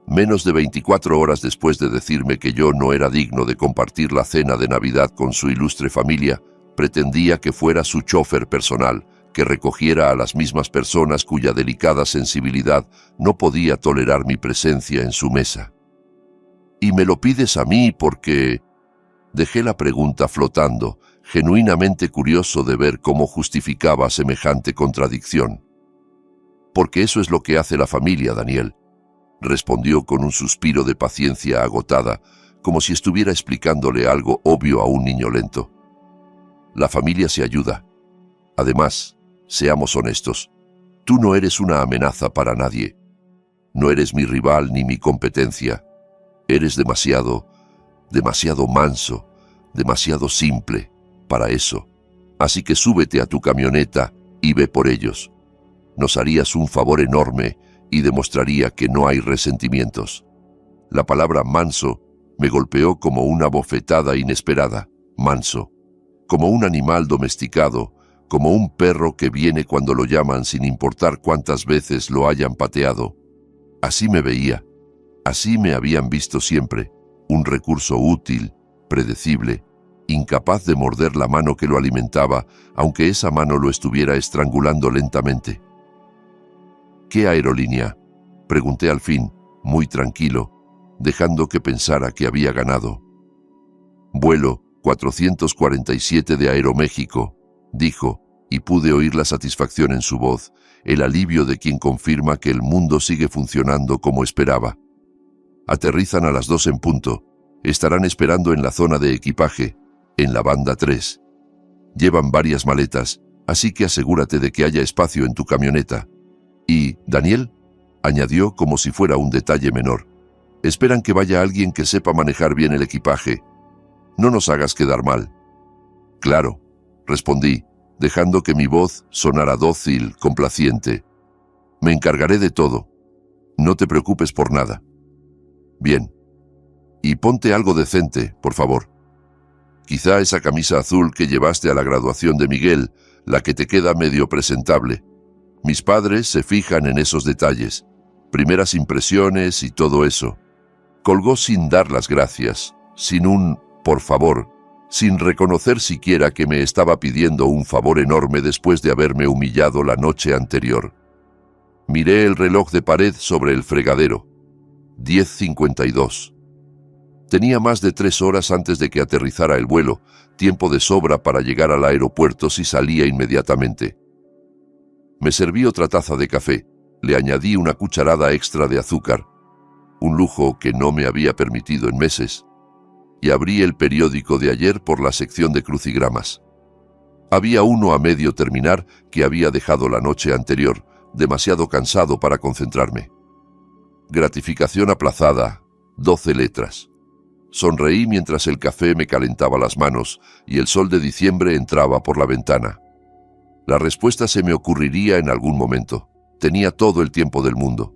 Menos de 24 horas después de decirme que yo no era digno de compartir la cena de Navidad con su ilustre familia, pretendía que fuera su chofer personal, que recogiera a las mismas personas cuya delicada sensibilidad no podía tolerar mi presencia en su mesa. «¿Y me lo pides a mí porque...?» Dejé la pregunta flotando, genuinamente curioso de ver cómo justificaba semejante contradicción. «Porque eso es lo que hace la familia, Daniel», respondió con un suspiro de paciencia agotada, como si estuviera explicándole algo obvio a un niño lento. La familia se ayuda. Además, seamos honestos, tú no eres una amenaza para nadie. No eres mi rival ni mi competencia. Eres demasiado manso, demasiado simple para eso. Así que súbete a tu camioneta y ve por ellos. Nos harías un favor enorme y demostraría que no hay resentimientos. La palabra manso me golpeó como una bofetada inesperada. Manso, como un animal domesticado, como un perro que viene cuando lo llaman sin importar cuántas veces lo hayan pateado. Así me veía, así me habían visto siempre, un recurso útil, predecible, incapaz de morder la mano que lo alimentaba, aunque esa mano lo estuviera estrangulando lentamente. ¿Qué aerolínea?, pregunté al fin, muy tranquilo, dejando que pensara que había ganado. Vuelo 447 de Aeroméxico, dijo, y pude oír la satisfacción en su voz, el alivio de quien confirma que el mundo sigue funcionando como esperaba. Aterrizan a las 2 en punto. Estarán esperando en la zona de equipaje, en la banda 3. Llevan varias maletas, así que asegúrate de que haya espacio en tu camioneta. Y, Daniel, añadió como si fuera un detalle menor, esperan que vaya alguien que sepa manejar bien el equipaje. No nos hagas quedar mal. Claro, respondí, dejando que mi voz sonara dócil, complaciente. Me encargaré de todo. No te preocupes por nada. Bien. Y ponte algo decente, por favor. Quizá esa camisa azul que llevaste a la graduación de Miguel, la que te queda medio presentable. Mis padres se fijan en esos detalles, primeras impresiones y todo eso. Colgó sin dar las gracias, sin un por favor, sin reconocer siquiera que me estaba pidiendo un favor enorme después de haberme humillado la noche anterior. Miré el reloj de pared sobre el fregadero. 10:52. Tenía más de 3 horas antes de que aterrizara el vuelo, tiempo de sobra para llegar al aeropuerto si salía inmediatamente. Me serví otra taza de café, le añadí una cucharada extra de azúcar, un lujo que no me había permitido en meses, y abrí el periódico de ayer por la sección de crucigramas. Había uno a medio terminar que había dejado la noche anterior, demasiado cansado para concentrarme. Gratificación aplazada, 12 letras. Sonreí mientras el café me calentaba las manos y el sol de diciembre entraba por la ventana. La respuesta se me ocurriría en algún momento. Tenía todo el tiempo del mundo.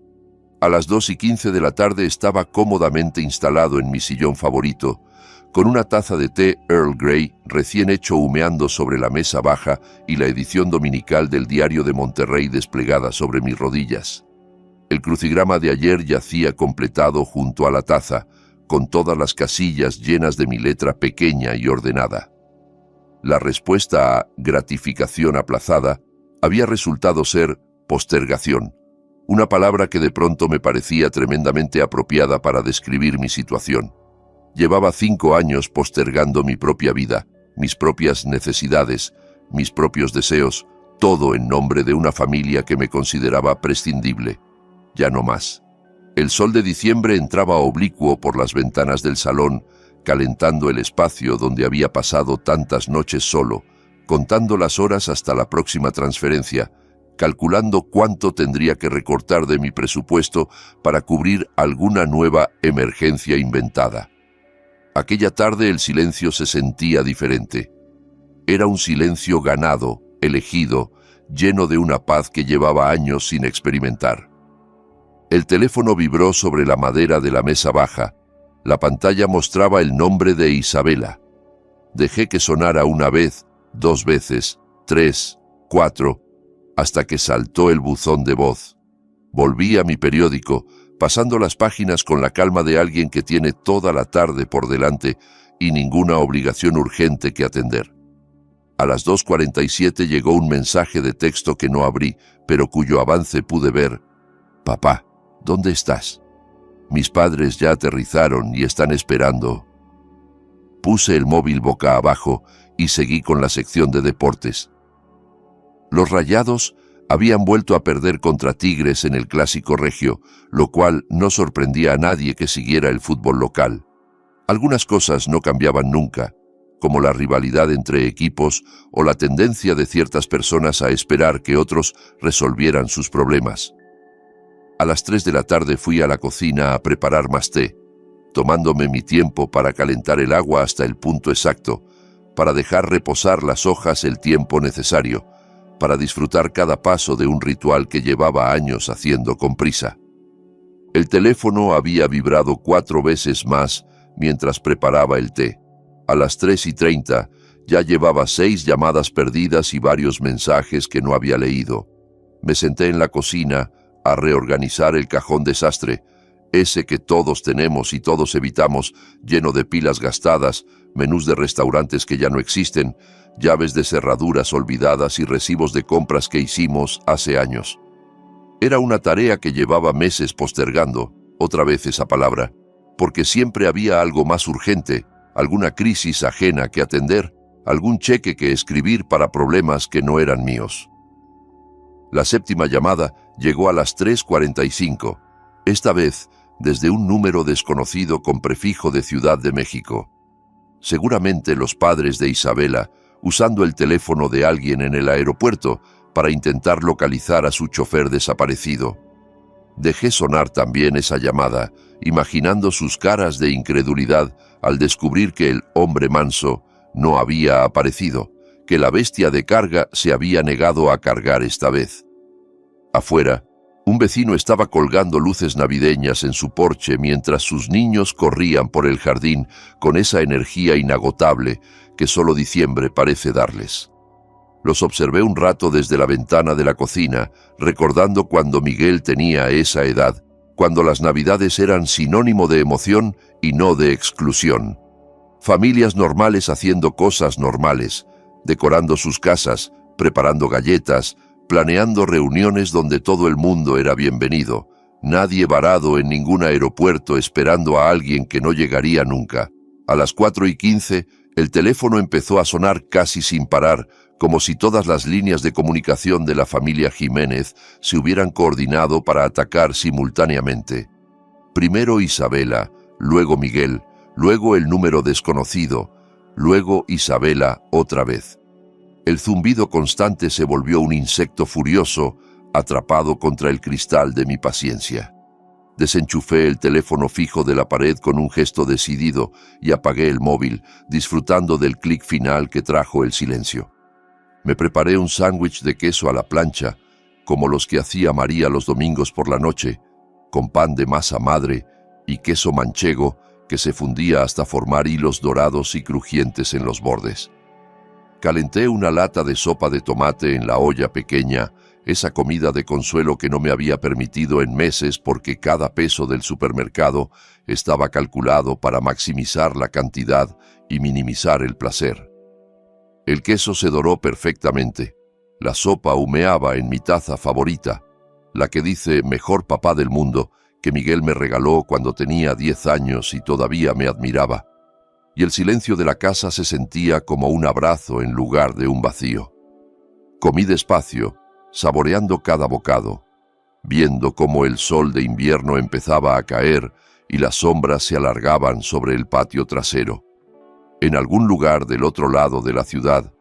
A las 2:15 de la tarde estaba cómodamente instalado en mi sillón favorito, con una taza de té Earl Grey recién hecho humeando sobre la mesa baja y la edición dominical del Diario de Monterrey desplegada sobre mis rodillas. El crucigrama de ayer yacía completado junto a la taza, con todas las casillas llenas de mi letra pequeña y ordenada. La respuesta a gratificación aplazada había resultado ser postergación, una palabra que de pronto me parecía tremendamente apropiada para describir mi situación. Llevaba 5 años postergando mi propia vida, mis propias necesidades, mis propios deseos, todo en nombre de una familia que me consideraba prescindible. Ya no más. El sol de diciembre entraba oblicuo por las ventanas del salón, calentando el espacio donde había pasado tantas noches solo, contando las horas hasta la próxima transferencia, calculando cuánto tendría que recortar de mi presupuesto para cubrir alguna nueva emergencia inventada. Aquella tarde el silencio se sentía diferente. Era un silencio ganado, elegido, lleno de una paz que llevaba años sin experimentar. El teléfono vibró sobre la madera de la mesa baja. La pantalla mostraba el nombre de Isabela. Dejé que sonara una vez, 2 veces, 3, 4, hasta que saltó el buzón de voz. Volví a mi periódico, pasando las páginas con la calma de alguien que tiene toda la tarde por delante y ninguna obligación urgente que atender. A las 2:47 llegó un mensaje de texto que no abrí, pero cuyo avance pude ver. Papá, ¿dónde estás? Mis padres ya aterrizaron y están esperando. Puse el móvil boca abajo y seguí con la sección de deportes. Los Rayados habían vuelto a perder contra Tigres en el Clásico Regio, lo cual no sorprendía a nadie que siguiera el fútbol local. Algunas cosas no cambiaban nunca, como la rivalidad entre equipos o la tendencia de ciertas personas a esperar que otros resolvieran sus problemas. A las 3 de la tarde fui a la cocina a preparar más té, tomándome mi tiempo para calentar el agua hasta el punto exacto, para dejar reposar las hojas el tiempo necesario, para disfrutar cada paso de un ritual que llevaba años haciendo con prisa. El teléfono había vibrado 4 veces más mientras preparaba el té. A las 3:30 ya llevaba 6 llamadas perdidas y varios mensajes que no había leído. Me senté en la cocina a reorganizar el cajón desastre, ese que todos tenemos y todos evitamos, lleno de pilas gastadas, menús de restaurantes que ya no existen, llaves de cerraduras olvidadas y recibos de compras que hicimos hace años. Era una tarea que llevaba meses postergando, otra vez esa palabra, porque siempre había algo más urgente, alguna crisis ajena que atender, algún cheque que escribir para problemas que no eran míos. La 7ª llamada llegó a las 3:45, esta vez desde un número desconocido con prefijo de Ciudad de México. Seguramente los padres de Isabela, usando el teléfono de alguien en el aeropuerto para intentar localizar a su chofer desaparecido. Dejé sonar también esa llamada, imaginando sus caras de incredulidad al descubrir que el hombre manso no había aparecido, que la bestia de carga se había negado a cargar esta vez. Afuera, un vecino estaba colgando luces navideñas en su porche mientras sus niños corrían por el jardín con esa energía inagotable que solo diciembre parece darles. Los observé un rato desde la ventana de la cocina, recordando cuando Miguel tenía esa edad, cuando las navidades eran sinónimo de emoción y no de exclusión. Familias normales haciendo cosas normales, decorando sus casas, preparando galletas, planeando reuniones donde todo el mundo era bienvenido, nadie varado en ningún aeropuerto esperando a alguien que no llegaría nunca. A las 4:15, el teléfono empezó a sonar casi sin parar, como si todas las líneas de comunicación de la familia Jiménez se hubieran coordinado para atacar simultáneamente. Primero Isabela, luego Miguel, luego el número desconocido, luego Isabela otra vez. El zumbido constante se volvió un insecto furioso, atrapado contra el cristal de mi paciencia. Desenchufé el teléfono fijo de la pared con un gesto decidido y apagué el móvil, disfrutando del clic final que trajo el silencio. Me preparé un sándwich de queso a la plancha, como los que hacía María los domingos por la noche, con pan de masa madre y queso manchego que se fundía hasta formar hilos dorados y crujientes en los bordes. Calenté una lata de sopa de tomate en la olla pequeña, esa comida de consuelo que no me había permitido en meses porque cada peso del supermercado estaba calculado para maximizar la cantidad y minimizar el placer. El queso se doró perfectamente. La sopa humeaba en mi taza favorita, la que dice mejor papá del mundo, que Miguel me regaló cuando tenía 10 años y todavía me admiraba. Y el silencio de la casa se sentía como un abrazo en lugar de un vacío. Comí despacio, saboreando cada bocado, viendo cómo el sol de invierno empezaba a caer y las sombras se alargaban sobre el patio trasero. En algún lugar del otro lado de la ciudad,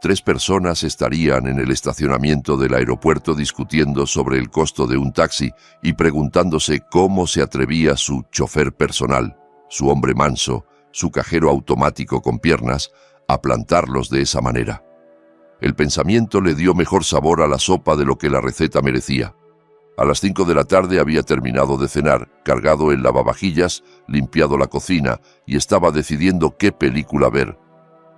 3 personas estarían en el estacionamiento del aeropuerto discutiendo sobre el costo de un taxi y preguntándose cómo se atrevía su chofer personal, su hombre manso, su cajero automático con piernas, a plantarlos de esa manera. El pensamiento le dio mejor sabor a la sopa de lo que la receta merecía. A las 5 de la tarde había terminado de cenar, cargado el lavavajillas, limpiado la cocina y estaba decidiendo qué película ver.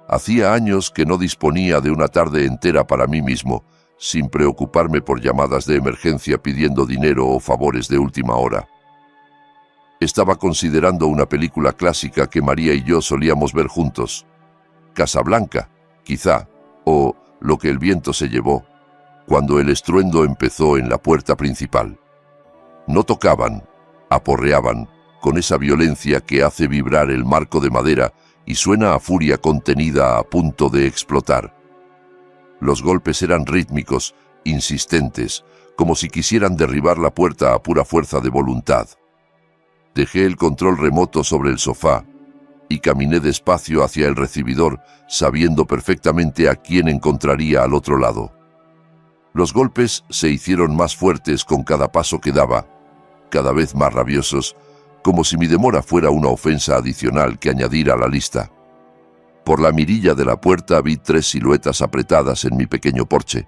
Hacía años que no disponía de una tarde entera para mí mismo, sin preocuparme por llamadas de emergencia pidiendo dinero o favores de última hora. Estaba considerando una película clásica que María y yo solíamos ver juntos. Casablanca, quizá, o Lo que el viento se llevó, cuando el estruendo empezó en la puerta principal. No tocaban, aporreaban, con esa violencia que hace vibrar el marco de madera y suena a furia contenida a punto de explotar. Los golpes eran rítmicos, insistentes, como si quisieran derribar la puerta a pura fuerza de voluntad. Dejé el control remoto sobre el sofá, y caminé despacio hacia el recibidor, sabiendo perfectamente a quién encontraría al otro lado. Los golpes se hicieron más fuertes con cada paso que daba, cada vez más rabiosos, como si mi demora fuera una ofensa adicional que añadir a la lista. Por la mirilla de la puerta vi 3 siluetas apretadas en mi pequeño porche,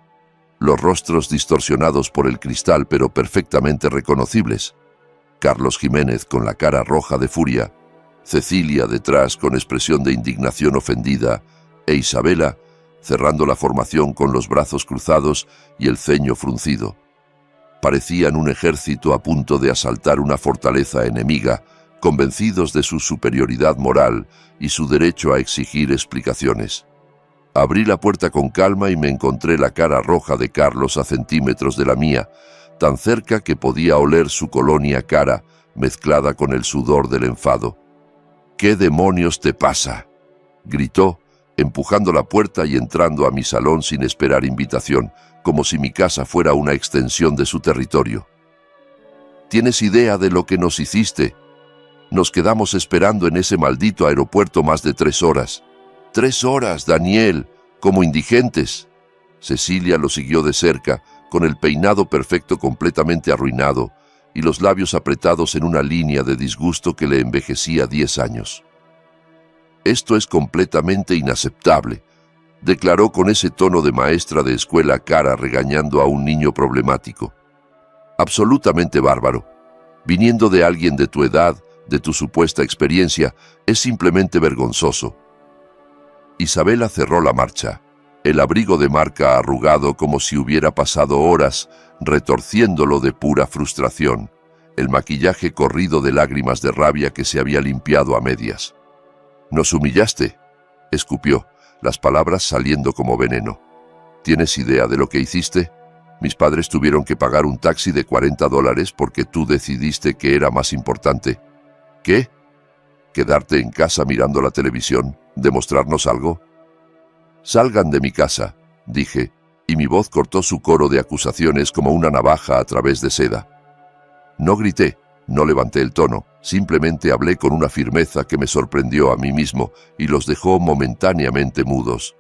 los rostros distorsionados por el cristal pero perfectamente reconocibles. Carlos Jiménez con la cara roja de furia, Cecilia detrás con expresión de indignación ofendida, e Isabela cerrando la formación con los brazos cruzados y el ceño fruncido. Parecían un ejército a punto de asaltar una fortaleza enemiga, convencidos de su superioridad moral y su derecho a exigir explicaciones. Abrí la puerta con calma y me encontré la cara roja de Carlos a centímetros de la mía, tan cerca que podía oler su colonia cara, mezclada con el sudor del enfado. «¿Qué demonios te pasa?», gritó, empujando la puerta y entrando a mi salón sin esperar invitación, como si mi casa fuera una extensión de su territorio. «¿Tienes idea de lo que nos hiciste? Nos quedamos esperando en ese maldito aeropuerto más de 3 horas. 3 horas, Daniel, como indigentes». Cecilia lo siguió de cerca, con el peinado perfecto completamente arruinado y los labios apretados en una línea de disgusto que le envejecía 10 años. «Esto es completamente inaceptable», declaró con ese tono de maestra de escuela cara regañando a un niño problemático. «Absolutamente bárbaro. Viniendo de alguien de tu edad, de tu supuesta experiencia, es simplemente vergonzoso». Isabela cerró la marcha, el abrigo de marca arrugado como si hubiera pasado horas, retorciéndolo de pura frustración, el maquillaje corrido de lágrimas de rabia que se había limpiado a medias. «Nos humillaste», escupió, las palabras saliendo como veneno. «¿Tienes idea de lo que hiciste? Mis padres tuvieron que pagar un taxi de $40 porque tú decidiste que era más importante. ¿Qué? ¿Quedarte en casa mirando la televisión? ¿Demostrarnos algo?» «Salgan de mi casa», dije, y mi voz cortó su coro de acusaciones como una navaja a través de seda. No grité, no levanté el tono, simplemente hablé con una firmeza que me sorprendió a mí mismo y los dejó momentáneamente mudos.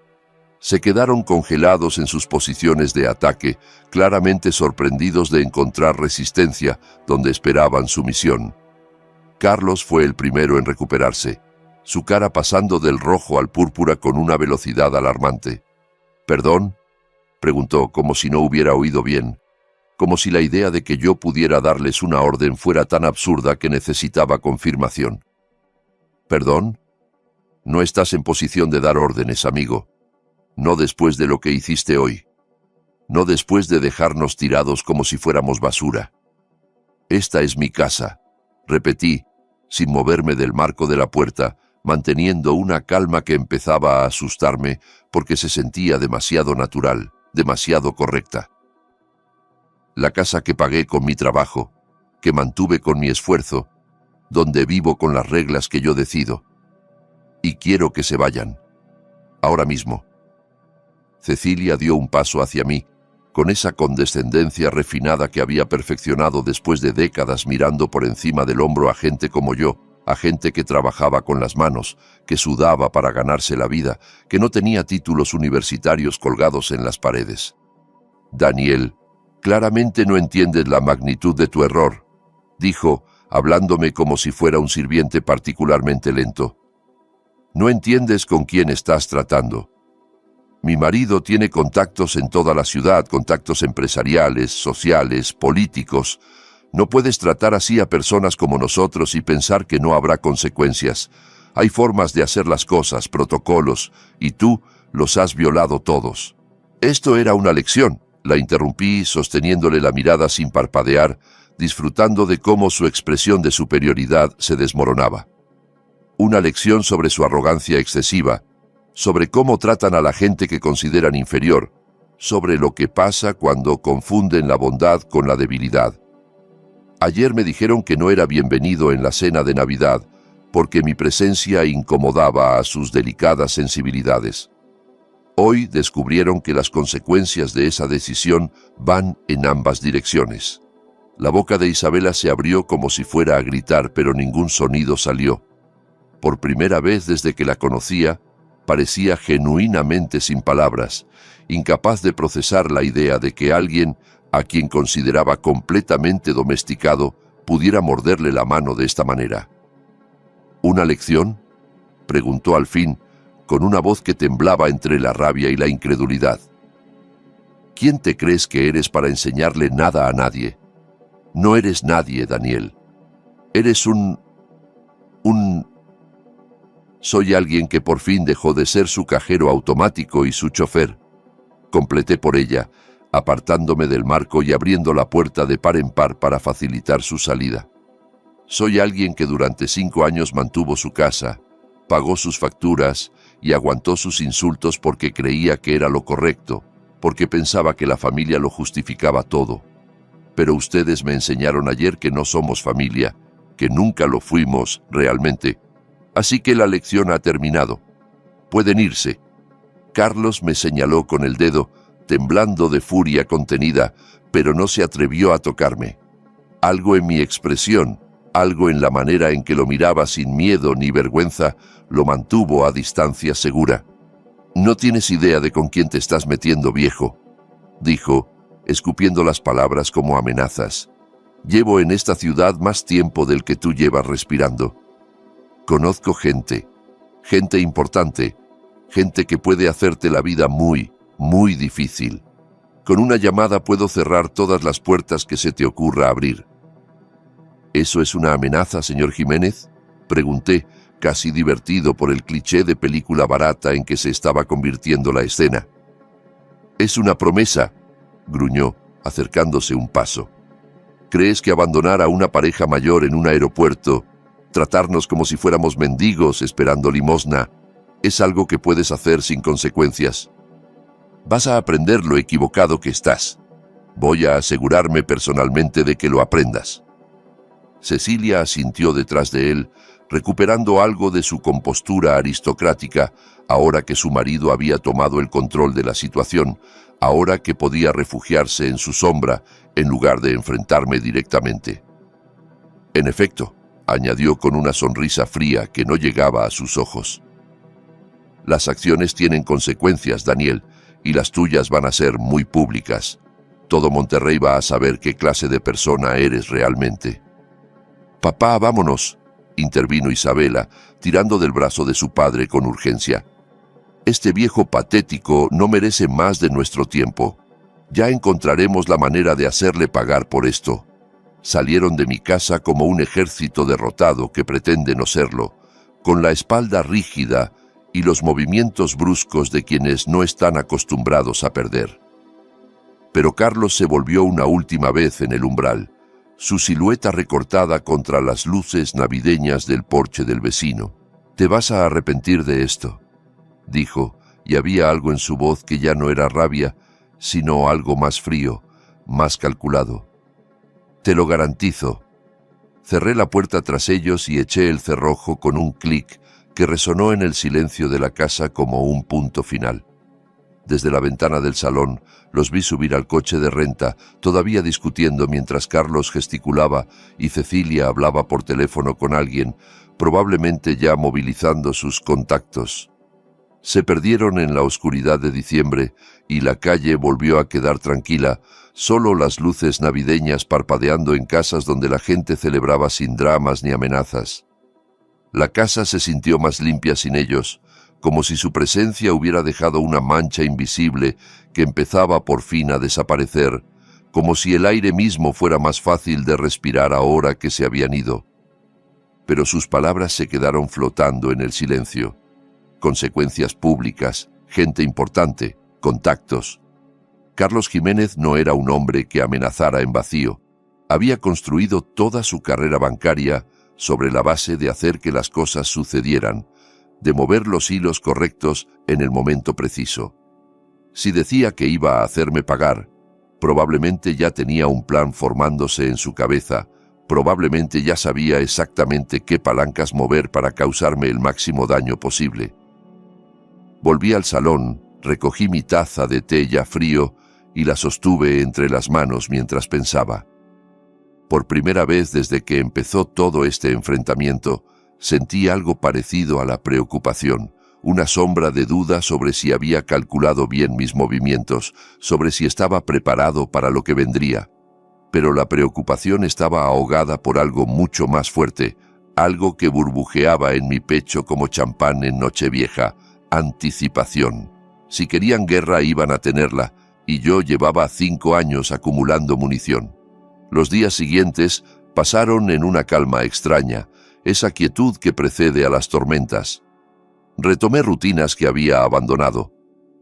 Se quedaron congelados en sus posiciones de ataque, claramente sorprendidos de encontrar resistencia donde esperaban sumisión. Carlos fue el primero en recuperarse, su cara pasando del rojo al púrpura con una velocidad alarmante. «¿Perdón?», preguntó como si no hubiera oído bien, como si la idea de que yo pudiera darles una orden fuera tan absurda que necesitaba confirmación. «¿Perdón? No estás en posición de dar órdenes, amigo. No después de lo que hiciste hoy. No después de dejarnos tirados como si fuéramos basura. Esta es mi casa», repetí, sin moverme del marco de la puerta, manteniendo una calma que empezaba a asustarme porque se sentía demasiado natural, demasiado correcta. «La casa que pagué con mi trabajo, que mantuve con mi esfuerzo, donde vivo con las reglas que yo decido. Y quiero que se vayan. Ahora mismo». Cecilia dio un paso hacia mí, con esa condescendencia refinada que había perfeccionado después de décadas mirando por encima del hombro a gente como yo, a gente que trabajaba con las manos, que sudaba para ganarse la vida, que no tenía títulos universitarios colgados en las paredes. «Daniel, claramente no entiendes la magnitud de tu error», dijo, hablándome como si fuera un sirviente particularmente lento. «No entiendes con quién estás tratando. Mi marido tiene contactos en toda la ciudad, contactos empresariales, sociales, políticos. No puedes tratar así a personas como nosotros y pensar que no habrá consecuencias. Hay formas de hacer las cosas, protocolos, y tú los has violado todos». «Esto era una lección», la interrumpí sosteniéndole la mirada sin parpadear, disfrutando de cómo su expresión de superioridad se desmoronaba. Una lección sobre su arrogancia excesiva, sobre cómo tratan a la gente que consideran inferior, sobre lo que pasa cuando confunden la bondad con la debilidad. Ayer me dijeron que no era bienvenido en la cena de Navidad porque mi presencia incomodaba a sus delicadas sensibilidades. Hoy descubrieron que las consecuencias de esa decisión van en ambas direcciones. La boca de Isabela se abrió como si fuera a gritar, pero ningún sonido salió. Por primera vez desde que la conocía, parecía genuinamente sin palabras, incapaz de procesar la idea de que alguien, a quien consideraba completamente domesticado, pudiera morderle la mano de esta manera. ¿Una lección?, preguntó al fin, con una voz que temblaba entre la rabia y la incredulidad. ¿Quién te crees que eres para enseñarle nada a nadie? No eres nadie, Daniel. Eres Soy alguien que por fin dejó de ser su cajero automático y su chofer. Completé por ella, apartándome del marco y abriendo la puerta de par en par para facilitar su salida. Soy alguien que durante 5 años mantuvo su casa, pagó sus facturas y aguantó sus insultos porque creía que era lo correcto, porque pensaba que la familia lo justificaba todo. Pero ustedes me enseñaron ayer que no somos familia, que nunca lo fuimos realmente. Así que la lección ha terminado. Pueden irse. Carlos me señaló con el dedo, temblando de furia contenida, pero no se atrevió a tocarme. Algo en mi expresión, algo en la manera en que lo miraba sin miedo ni vergüenza, lo mantuvo a distancia segura. «No tienes idea de con quién te estás metiendo, viejo», dijo, escupiendo las palabras como amenazas. «Llevo en esta ciudad más tiempo del que tú llevas respirando. Conozco gente importante, gente que puede hacerte la vida muy, muy difícil. Con una llamada puedo cerrar todas las puertas que se te ocurra abrir». «¿Eso es una amenaza, señor Jiménez?», pregunté, casi divertido por el cliché de película barata en que se estaba convirtiendo la escena. «Es una promesa», gruñó, acercándose un paso. «¿Crees que abandonar a una pareja mayor en un aeropuerto, tratarnos como si fuéramos mendigos esperando limosna, es algo que puedes hacer sin consecuencias? Vas a aprender lo equivocado que estás. Voy a asegurarme personalmente de que lo aprendas». Cecilia asintió detrás de él, recuperando algo de su compostura aristocrática, ahora que su marido había tomado el control de la situación, ahora que podía refugiarse en su sombra en lugar de enfrentarme directamente. «En efecto», añadió con una sonrisa fría que no llegaba a sus ojos. «Las acciones tienen consecuencias, Daniel, y las tuyas van a ser muy públicas. Todo Monterrey va a saber qué clase de persona eres realmente». «Papá, vámonos», intervino Isabela, tirando del brazo de su padre con urgencia. «Este viejo patético no merece más de nuestro tiempo. Ya encontraremos la manera de hacerle pagar por esto. Salieron de mi casa como un ejército derrotado que pretende no serlo, con la espalda rígida y los movimientos bruscos de quienes no están acostumbrados a perder». Pero Carlos se volvió una última vez en el umbral, su silueta recortada contra las luces navideñas del porche del vecino. «Te vas a arrepentir de esto», dijo, y había algo en su voz que ya no era rabia, sino algo más frío, más calculado. «Te lo garantizo». Cerré la puerta tras ellos y eché el cerrojo con un clic que resonó en el silencio de la casa como un punto final. Desde la ventana del salón los vi subir al coche de renta, todavía discutiendo mientras Carlos gesticulaba y Cecilia hablaba por teléfono con alguien, probablemente ya movilizando sus contactos. Se perdieron en la oscuridad de diciembre y la calle volvió a quedar tranquila, solo las luces navideñas parpadeando en casas donde la gente celebraba sin dramas ni amenazas. La casa se sintió más limpia sin ellos, como si su presencia hubiera dejado una mancha invisible que empezaba por fin a desaparecer, como si el aire mismo fuera más fácil de respirar ahora que se habían ido. Pero sus palabras se quedaron flotando en el silencio. Consecuencias públicas, gente importante, contactos. Carlos Jiménez no era un hombre que amenazara en vacío. Había construido toda su carrera bancaria sobre la base de hacer que las cosas sucedieran, de mover los hilos correctos en el momento preciso. Si decía que iba a hacerme pagar, probablemente ya tenía un plan formándose en su cabeza, probablemente ya sabía exactamente qué palancas mover para causarme el máximo daño posible. Volví al salón, recogí mi taza de té ya frío y la sostuve entre las manos mientras pensaba. Por primera vez desde que empezó todo este enfrentamiento, Sentí algo parecido a la preocupación, una sombra de duda sobre si había calculado bien mis movimientos, sobre si estaba preparado para lo que vendría. Pero la preocupación estaba ahogada por algo mucho más fuerte, algo que burbujeaba en mi pecho como champán en Nochevieja: anticipación. Si querían guerra iban a tenerla, y yo llevaba 5 años acumulando munición. Los días siguientes pasaron en una calma extraña, esa quietud que precede a las tormentas. Retomé rutinas que había abandonado: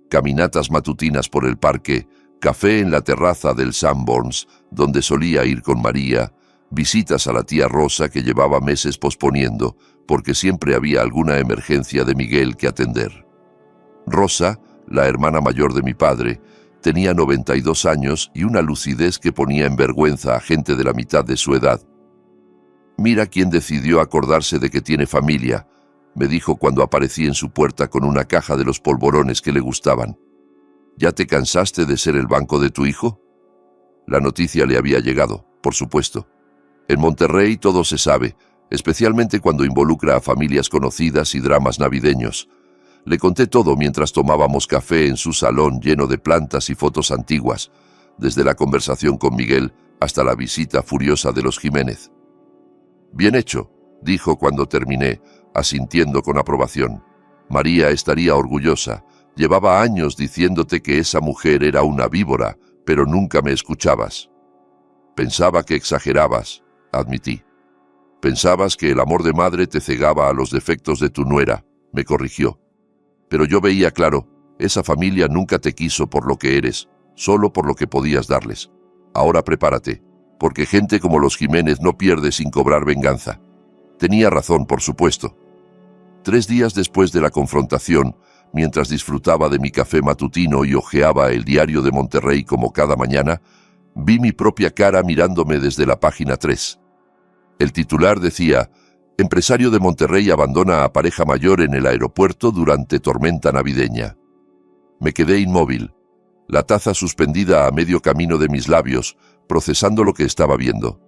caminatas matutinas por el parque, café en la terraza del Sanborns, donde solía ir con María, visitas a la tía Rosa que llevaba meses posponiendo, porque siempre había alguna emergencia de Miguel que atender. Rosa, la hermana mayor de mi padre, tenía 92 años y una lucidez que ponía en vergüenza a gente de la mitad de su edad. «Mira quién decidió acordarse de que tiene familia», me dijo cuando aparecí en su puerta con una caja de los polvorones que le gustaban. «¿Ya te cansaste de ser el banco de tu hijo?». La noticia le había llegado, por supuesto. En Monterrey todo se sabe, especialmente cuando involucra a familias conocidas y dramas navideños. Le conté todo mientras tomábamos café en su salón lleno de plantas y fotos antiguas, desde la conversación con Miguel hasta la visita furiosa de los Jiménez. «Bien hecho», dijo cuando terminé, asintiendo con aprobación. «María estaría orgullosa. Llevaba años diciéndote que esa mujer era una víbora, pero nunca me escuchabas». «Pensaba que exagerabas», admití. «Pensabas que el amor de madre te cegaba a los defectos de tu nuera», me corrigió. «Pero yo veía claro, esa familia nunca te quiso por lo que eres, solo por lo que podías darles. Ahora prepárate, porque gente como los Jiménez no pierde sin cobrar venganza». Tenía razón, por supuesto. 3 días después de la confrontación, mientras disfrutaba de mi café matutino y hojeaba el Diario de Monterrey como cada mañana, vi mi propia cara mirándome desde la página 3. El titular decía: «Empresario de Monterrey abandona a pareja mayor en el aeropuerto durante tormenta navideña». Me quedé inmóvil, la taza suspendida a medio camino de mis labios, procesando lo que estaba viendo.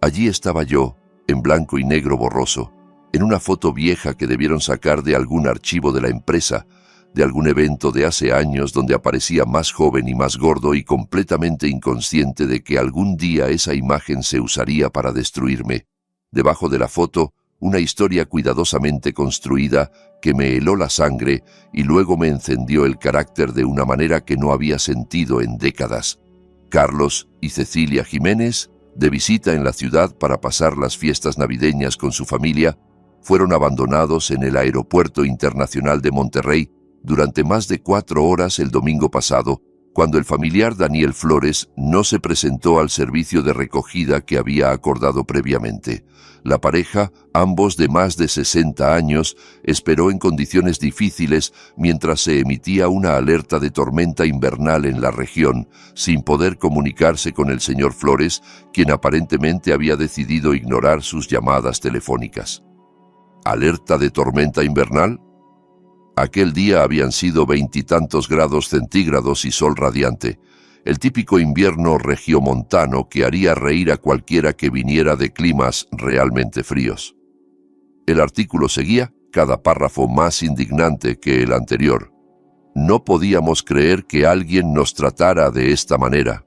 Allí estaba yo, en blanco y negro borroso, en una foto vieja que debieron sacar de algún archivo de la empresa, de algún evento de hace años donde aparecía más joven y más gordo y completamente inconsciente de que algún día esa imagen se usaría para destruirme. Debajo de la foto, una historia cuidadosamente construida que me heló la sangre y luego me encendió el carácter de una manera que no había sentido en décadas. Carlos y Cecilia Jiménez, de visita en la ciudad para pasar las fiestas navideñas con su familia, fueron abandonados en el Aeropuerto Internacional de Monterrey durante más de 4 horas el domingo pasado, cuando el familiar Daniel Flores no se presentó al servicio de recogida que había acordado previamente. La pareja, ambos de más de 60 años, esperó en condiciones difíciles mientras se emitía una alerta de tormenta invernal en la región, sin poder comunicarse con el señor Flores, quien aparentemente había decidido ignorar sus llamadas telefónicas. ¿Alerta de tormenta invernal? Aquel día habían sido 20 y tantos grados centígrados y sol radiante, el típico invierno regiomontano que haría reír a cualquiera que viniera de climas realmente fríos. El artículo seguía, cada párrafo más indignante que el anterior. «No podíamos creer que alguien nos tratara de esta manera»,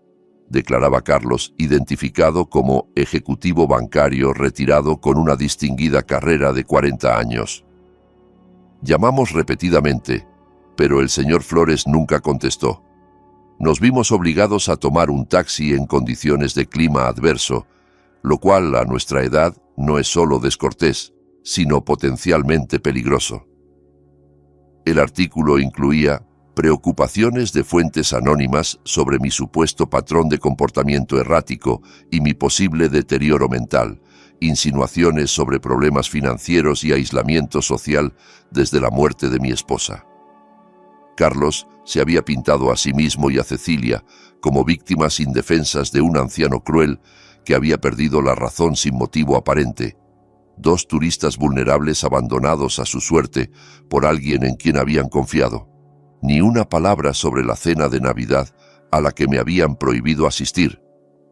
declaraba Carlos, identificado como ejecutivo bancario retirado con una distinguida carrera de 40 años. Llamamos repetidamente, pero el señor Flores nunca contestó. Nos vimos obligados a tomar un taxi en condiciones de clima adverso, lo cual a nuestra edad no es solo descortés, sino potencialmente peligroso. El artículo incluía preocupaciones de fuentes anónimas sobre mi supuesto patrón de comportamiento errático y mi posible deterioro mental, insinuaciones sobre problemas financieros y aislamiento social desde la muerte de mi esposa. Carlos se había pintado a sí mismo y a Cecilia como víctimas indefensas de un anciano cruel que había perdido la razón sin motivo aparente, 2 turistas vulnerables abandonados a su suerte por alguien en quien habían confiado. Ni una palabra sobre la cena de Navidad a la que me habían prohibido asistir,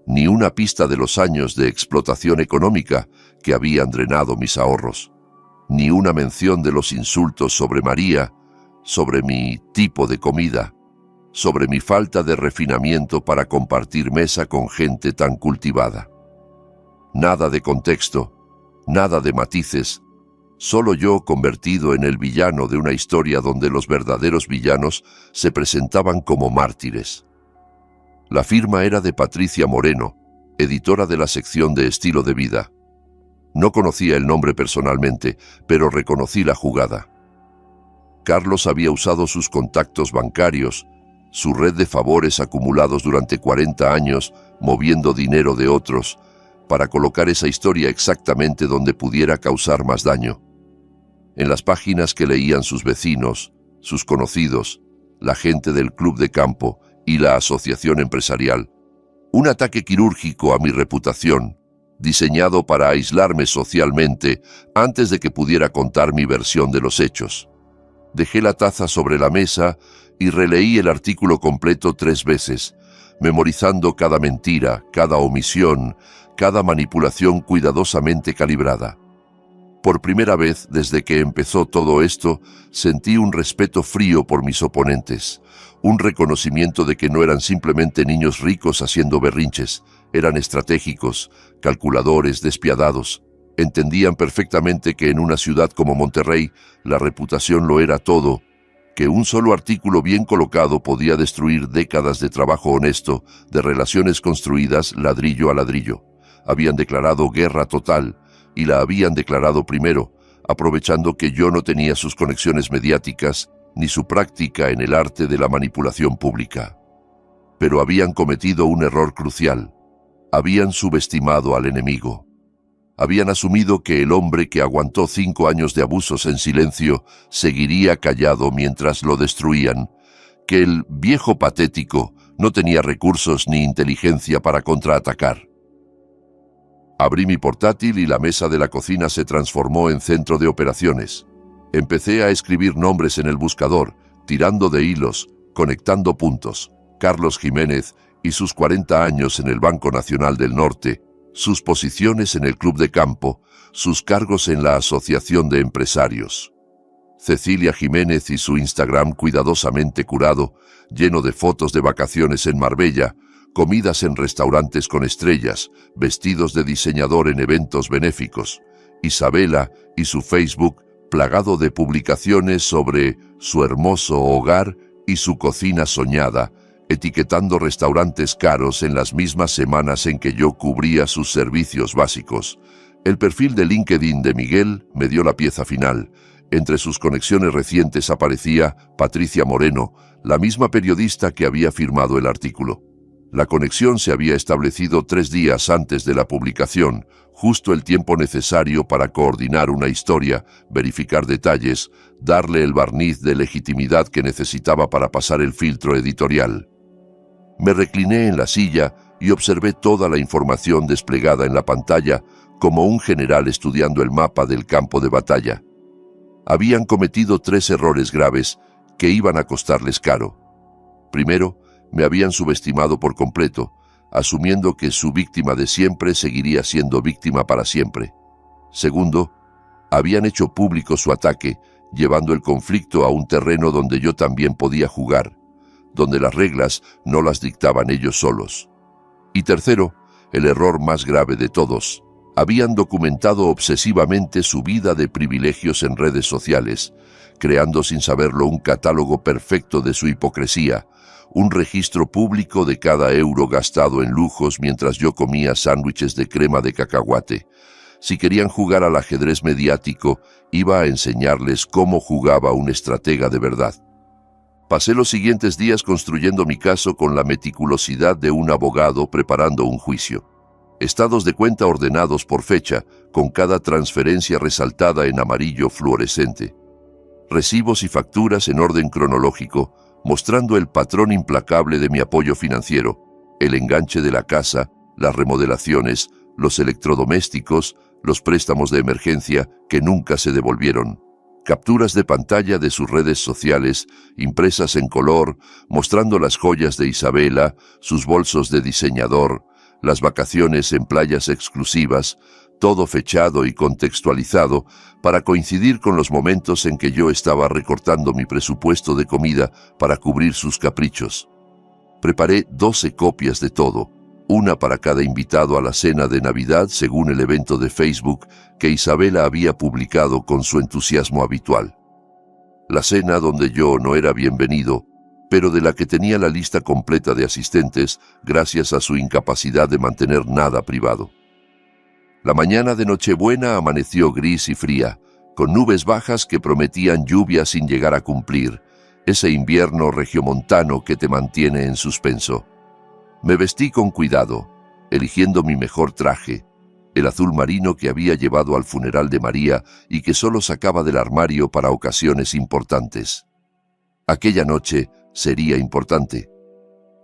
ni una pista de los años de explotación económica que habían drenado mis ahorros. ni una mención de los insultos sobre María, sobre mi tipo de comida, sobre mi falta de refinamiento para compartir mesa con gente tan cultivada. Nada de contexto, nada de matices, solo yo convertido en el villano de una historia donde los verdaderos villanos se presentaban como mártires. La firma era de Patricia Moreno, editora de la sección de estilo de vida. No conocía el nombre personalmente, pero reconocí la jugada. Carlos había usado sus contactos bancarios, su red de favores acumulados durante 40 años, moviendo dinero de otros, para colocar esa historia exactamente donde pudiera causar más daño. En las páginas que leían sus vecinos, sus conocidos, la gente del club de campo y la asociación empresarial. Un ataque quirúrgico a mi reputación, diseñado para aislarme socialmente antes de que pudiera contar mi versión de los hechos. Dejé la taza sobre la mesa y releí el artículo completo 3 veces, memorizando cada mentira, cada omisión, cada manipulación cuidadosamente calibrada. Por primera vez desde que empezó todo esto, sentí un respeto frío por mis oponentes, un reconocimiento de que no eran simplemente niños ricos haciendo berrinches, eran estratégicos, calculadores, despiadados. Entendían perfectamente que en una ciudad como Monterrey la reputación lo era todo, que un solo artículo bien colocado podía destruir décadas de trabajo honesto, de relaciones construidas ladrillo a ladrillo. Habían declarado guerra total, y la habían declarado primero, aprovechando que yo no tenía sus conexiones mediáticas ni su práctica en el arte de la manipulación pública. Pero habían cometido un error crucial. Habían subestimado al enemigo. Habían asumido que el hombre que aguantó 5 años de abusos en silencio seguiría callado mientras lo destruían, que el viejo patético no tenía recursos ni inteligencia para contraatacar. Abrí mi portátil y la mesa de la cocina se transformó en centro de operaciones. Empecé a escribir nombres en el buscador, tirando de hilos, conectando puntos. Carlos Jiménez y sus 40 años en el Banco Nacional del Norte, sus posiciones en el club de campo, sus cargos en la Asociación de Empresarios. Cecilia Jiménez y su Instagram cuidadosamente curado, lleno de fotos de vacaciones en Marbella, comidas en restaurantes con estrellas, vestidos de diseñador en eventos benéficos. Isabela y su Facebook plagado de publicaciones sobre su hermoso hogar y su cocina soñada, etiquetando restaurantes caros en las mismas semanas en que yo cubría sus servicios básicos. El perfil de LinkedIn de Miguel me dio la pieza final. Entre sus conexiones recientes aparecía Patricia Moreno, la misma periodista que había firmado el artículo. La conexión se había establecido 3 días antes de la publicación, justo el tiempo necesario para coordinar una historia, verificar detalles, darle el barniz de legitimidad que necesitaba para pasar el filtro editorial. Me recliné en la silla y observé toda la información desplegada en la pantalla como un general estudiando el mapa del campo de batalla. Habían cometido 3 errores graves que iban a costarles caro. Primero, me habían subestimado por completo, asumiendo que su víctima de siempre seguiría siendo víctima para siempre. Segundo, habían hecho público su ataque, llevando el conflicto a un terreno donde yo también podía jugar, donde las reglas no las dictaban ellos solos. Y tercero, el error más grave de todos, habían documentado obsesivamente su vida de privilegios en redes sociales, creando sin saberlo un catálogo perfecto de su hipocresía, un registro público de cada euro gastado en lujos mientras yo comía sándwiches de crema de cacahuate. Si querían jugar al ajedrez mediático, iba a enseñarles cómo jugaba un estratega de verdad. Pasé los siguientes días construyendo mi caso con la meticulosidad de un abogado preparando un juicio. Estados de cuenta ordenados por fecha, con cada transferencia resaltada en amarillo fluorescente. Recibos y facturas en orden cronológico, mostrando el patrón implacable de mi apoyo financiero, el enganche de la casa, las remodelaciones, los electrodomésticos, los préstamos de emergencia que nunca se devolvieron. Capturas de pantalla de sus redes sociales, impresas en color, mostrando las joyas de Isabela, sus bolsos de diseñador, las vacaciones en playas exclusivas, todo fechado y contextualizado para coincidir con los momentos en que yo estaba recortando mi presupuesto de comida para cubrir sus caprichos. Preparé 12 copias de todo, una para cada invitado a la cena de Navidad según el evento de Facebook que Isabela había publicado con su entusiasmo habitual. La cena donde yo no era bienvenido, pero de la que tenía la lista completa de asistentes gracias a su incapacidad de mantener nada privado. La mañana de Nochebuena amaneció gris y fría, con nubes bajas que prometían lluvia sin llegar a cumplir, ese invierno regiomontano que te mantiene en suspenso. Me vestí con cuidado, eligiendo mi mejor traje, el azul marino que había llevado al funeral de María y que solo sacaba del armario para ocasiones importantes. Aquella noche sería importante.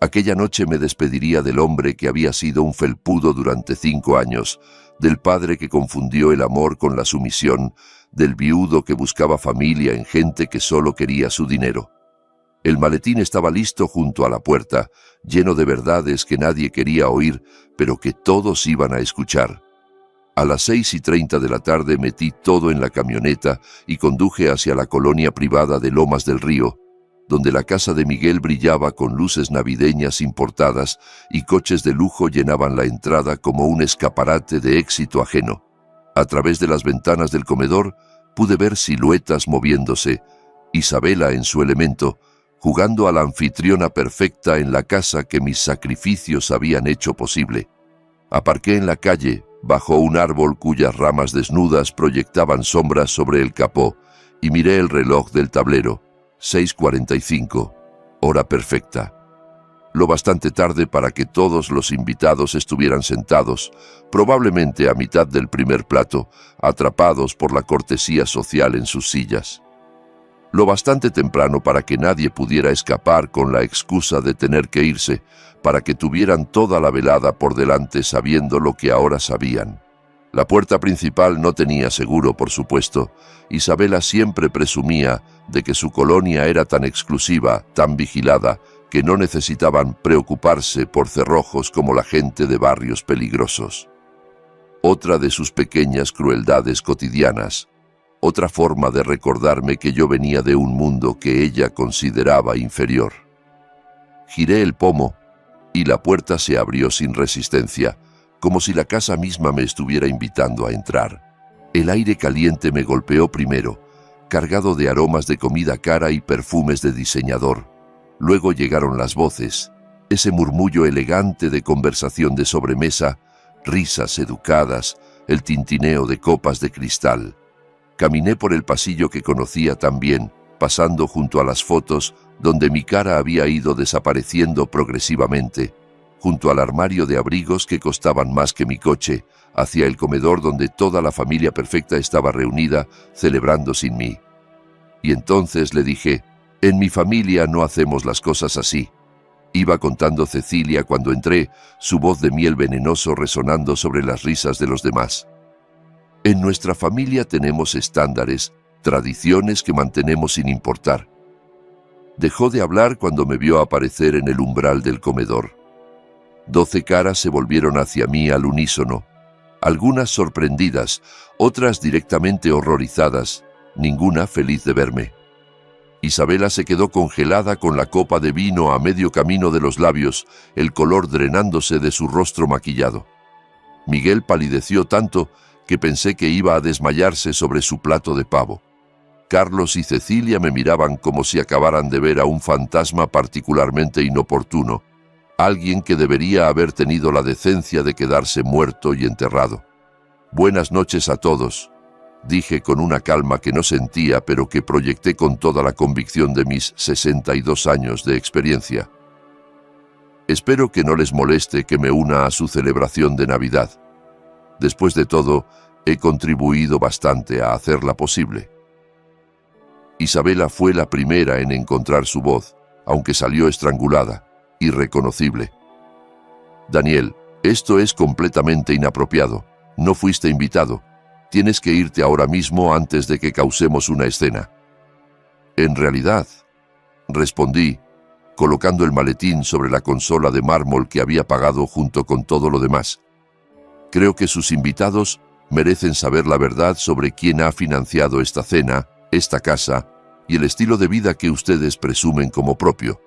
Aquella noche me despediría del hombre que había sido un felpudo durante 5 años, del padre que confundió el amor con la sumisión, del viudo que buscaba familia en gente que solo quería su dinero. El maletín estaba listo junto a la puerta, lleno de verdades que nadie quería oír, pero que todos iban a escuchar. A las 6:30 de la tarde metí todo en la camioneta y conduje hacia la colonia privada de Lomas del Río, donde la casa de Miguel brillaba con luces navideñas importadas y coches de lujo llenaban la entrada como un escaparate de éxito ajeno. A través de las ventanas del comedor pude ver siluetas moviéndose, Isabela en su elemento, jugando a la anfitriona perfecta en la casa que mis sacrificios habían hecho posible. Aparqué en la calle, bajo un árbol cuyas ramas desnudas proyectaban sombras sobre el capó, y miré el reloj del tablero, 6:45, hora perfecta. Lo bastante tarde para que todos los invitados estuvieran sentados, probablemente a mitad del primer plato, atrapados por la cortesía social en sus sillas. Lo bastante temprano para que nadie pudiera escapar con la excusa de tener que irse, para que tuvieran toda la velada por delante sabiendo lo que ahora sabían. La puerta principal no tenía seguro, por supuesto. Isabela siempre presumía de que su colonia era tan exclusiva, tan vigilada, que no necesitaban preocuparse por cerrojos como la gente de barrios peligrosos. Otra de sus pequeñas crueldades cotidianas, otra forma de recordarme que yo venía de un mundo que ella consideraba inferior. Giré el pomo y la puerta se abrió sin resistencia, como si la casa misma me estuviera invitando a entrar. El aire caliente me golpeó primero, cargado de aromas de comida cara y perfumes de diseñador. Luego llegaron las voces, ese murmullo elegante de conversación de sobremesa, risas educadas, el tintineo de copas de cristal. Caminé por el pasillo que conocía tan bien, pasando junto a las fotos donde mi cara había ido desapareciendo progresivamente, junto al armario de abrigos que costaban más que mi coche, hacia el comedor donde toda la familia perfecta estaba reunida, celebrando sin mí. Y entonces le dije, en mi familia no hacemos las cosas así. Iba contando Cecilia cuando entré, su voz de miel venenoso resonando sobre las risas de los demás. En nuestra familia tenemos estándares, tradiciones que mantenemos sin importar. Dejó de hablar cuando me vio aparecer en el umbral del comedor. 12 caras se volvieron hacia mí al unísono, algunas sorprendidas, otras directamente horrorizadas, ninguna feliz de verme. Isabela se quedó congelada con la copa de vino a medio camino de los labios, el color drenándose de su rostro maquillado. Miguel palideció tanto que pensé que iba a desmayarse sobre su plato de pavo. Carlos y Cecilia me miraban como si acabaran de ver a un fantasma particularmente inoportuno, alguien que debería haber tenido la decencia de quedarse muerto y enterrado. Buenas noches a todos, dije con una calma que no sentía, pero que proyecté con toda la convicción de mis 62 años de experiencia. Espero que no les moleste que me una a su celebración de Navidad. Después de todo, he contribuido bastante a hacerla posible. Isabela fue la primera en encontrar su voz, aunque salió estrangulada, irreconocible. Daniel, esto es completamente inapropiado. No fuiste invitado. Tienes que irte ahora mismo antes de que causemos una escena. En realidad, respondí, colocando el maletín sobre la consola de mármol que había pagado junto con todo lo demás. Creo que sus invitados Merecen saber la verdad sobre quién ha financiado esta cena, esta casa y el estilo de vida que ustedes presumen como propio.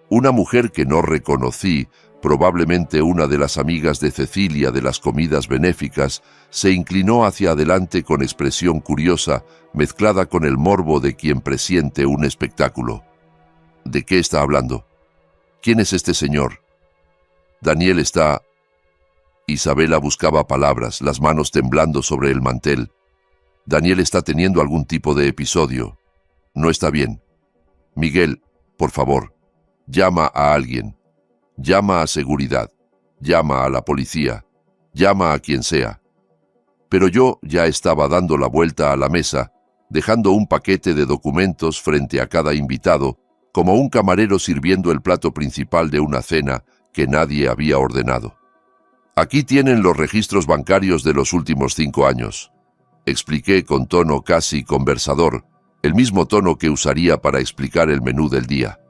Una mujer que no reconocí, probablemente una de las amigas de Cecilia de las comidas benéficas, se inclinó hacia adelante con expresión curiosa, mezclada con el morbo de quien presiente un espectáculo. ¿De qué está hablando? ¿Quién es este señor? Daniel está... Isabela buscaba palabras, las manos temblando sobre el mantel. Daniel está teniendo algún tipo de episodio. No está bien. Miguel, por favor, llama a alguien. Llama a seguridad. Llama a la policía. Llama a quien sea. Pero yo ya estaba dando la vuelta a la mesa, dejando un paquete de documentos frente a cada invitado, como un camarero sirviendo el plato principal de una cena que nadie había ordenado. Aquí tienen los registros bancarios de los últimos 5 años. Expliqué con tono casi conversador, el mismo tono que usaría para explicar el menú del día.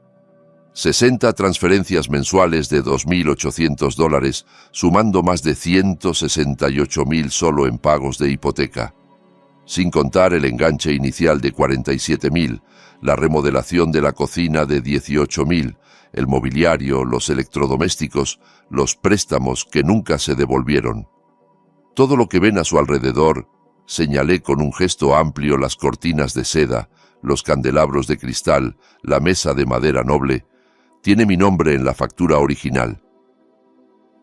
60 transferencias mensuales de $2.800, sumando más de 168.000 solo en pagos de hipoteca. Sin contar el enganche inicial de 47.000, la remodelación de la cocina de 18.000, el mobiliario, los electrodomésticos, los préstamos que nunca se devolvieron. Todo lo que ven a su alrededor, señalé con un gesto amplio las cortinas de seda, los candelabros de cristal, la mesa de madera noble, tiene mi nombre en la factura original.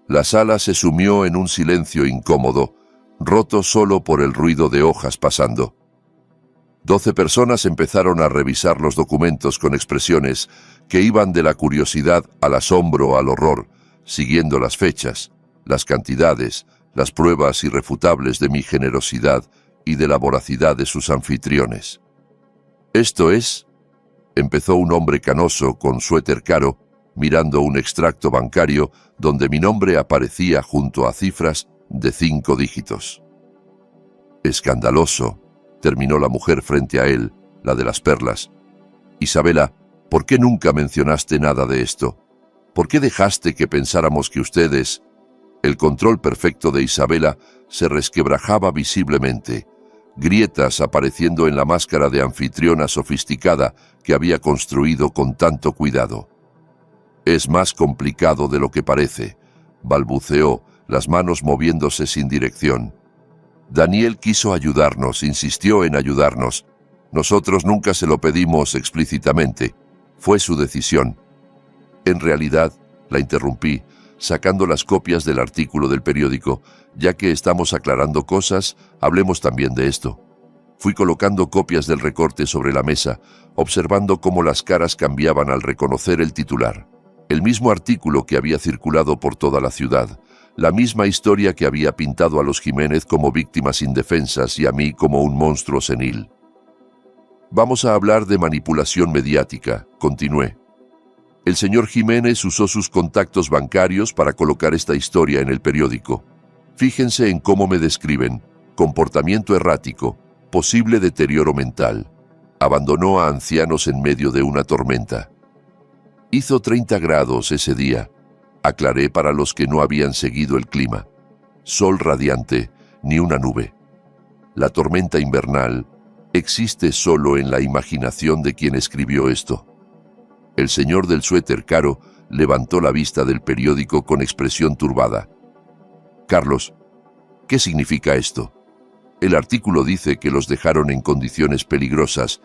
La sala se sumió en un silencio incómodo, roto solo por el ruido de hojas pasando. 12 personas empezaron a revisar los documentos con expresiones que iban de la curiosidad al asombro al horror, siguiendo las fechas, las cantidades, las pruebas irrefutables de mi generosidad y de la voracidad de sus anfitriones. Esto es, empezó un hombre canoso con suéter caro, mirando un extracto bancario donde mi nombre aparecía junto a cifras de 5 dígitos. Escandaloso, terminó la mujer frente a él, la de las perlas. Isabela, ¿por qué nunca mencionaste nada de esto? ¿Por qué dejaste que pensáramos que ustedes... El control perfecto de Isabela se resquebrajaba visiblemente, grietas apareciendo en la máscara de anfitriona sofisticada que había construido con tanto cuidado. Es más complicado de lo que parece, balbuceó, las manos moviéndose sin dirección. Daniel quiso ayudarnos, insistió en ayudarnos. Nosotros nunca se lo pedimos explícitamente. Fue su decisión. En realidad, la interrumpí, sacando las copias del artículo del periódico. Ya que estamos aclarando cosas, hablemos también de esto. Fui colocando copias del recorte sobre la mesa, observando cómo las caras cambiaban al reconocer el titular. El mismo artículo que había circulado por toda la ciudad, la misma historia que había pintado a los Jiménez como víctimas indefensas y a mí como un monstruo senil. Vamos a hablar de manipulación mediática, continué. El señor Jiménez usó sus contactos bancarios para colocar esta historia en el periódico. Fíjense en cómo me describen: comportamiento errático, posible deterioro mental. Abandonó a ancianos en medio de una tormenta. Hizo 30 grados ese día. Aclaré para los que no habían seguido el clima. Sol radiante, ni una nube. La tormenta invernal existe solo en la imaginación de quien escribió esto. El señor del suéter caro levantó la vista del periódico con expresión turbada. Carlos, ¿qué significa esto? El artículo dice que los dejaron en condiciones peligrosas,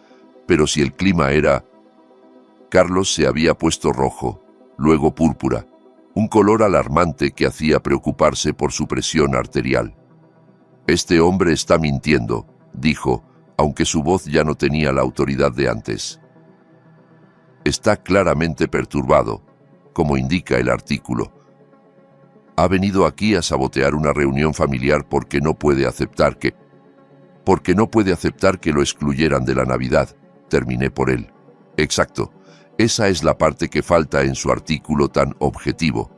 pero si el clima era... Carlos se había puesto rojo, luego púrpura, un color alarmante que hacía preocuparse por su presión arterial. Este hombre está mintiendo, dijo, aunque su voz ya no tenía la autoridad de antes. Está claramente perturbado, como indica el artículo. Ha venido aquí a sabotear una reunión familiar porque no puede aceptar que lo excluyeran de la Navidad. Terminé por él. Exacto. Esa es la parte que falta en su artículo tan objetivo.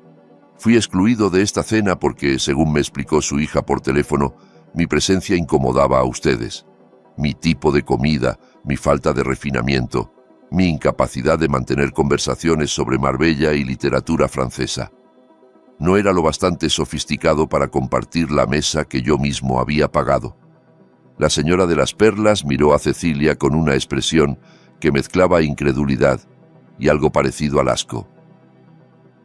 Fui excluido de esta cena porque, según me explicó su hija por teléfono, mi presencia incomodaba a ustedes. Mi tipo de comida, mi falta de refinamiento, mi incapacidad de mantener conversaciones sobre Marbella y literatura francesa. No era lo bastante sofisticado para compartir la mesa que yo mismo había pagado. La señora de las perlas miró a Cecilia con una expresión que mezclaba incredulidad y algo parecido al asco.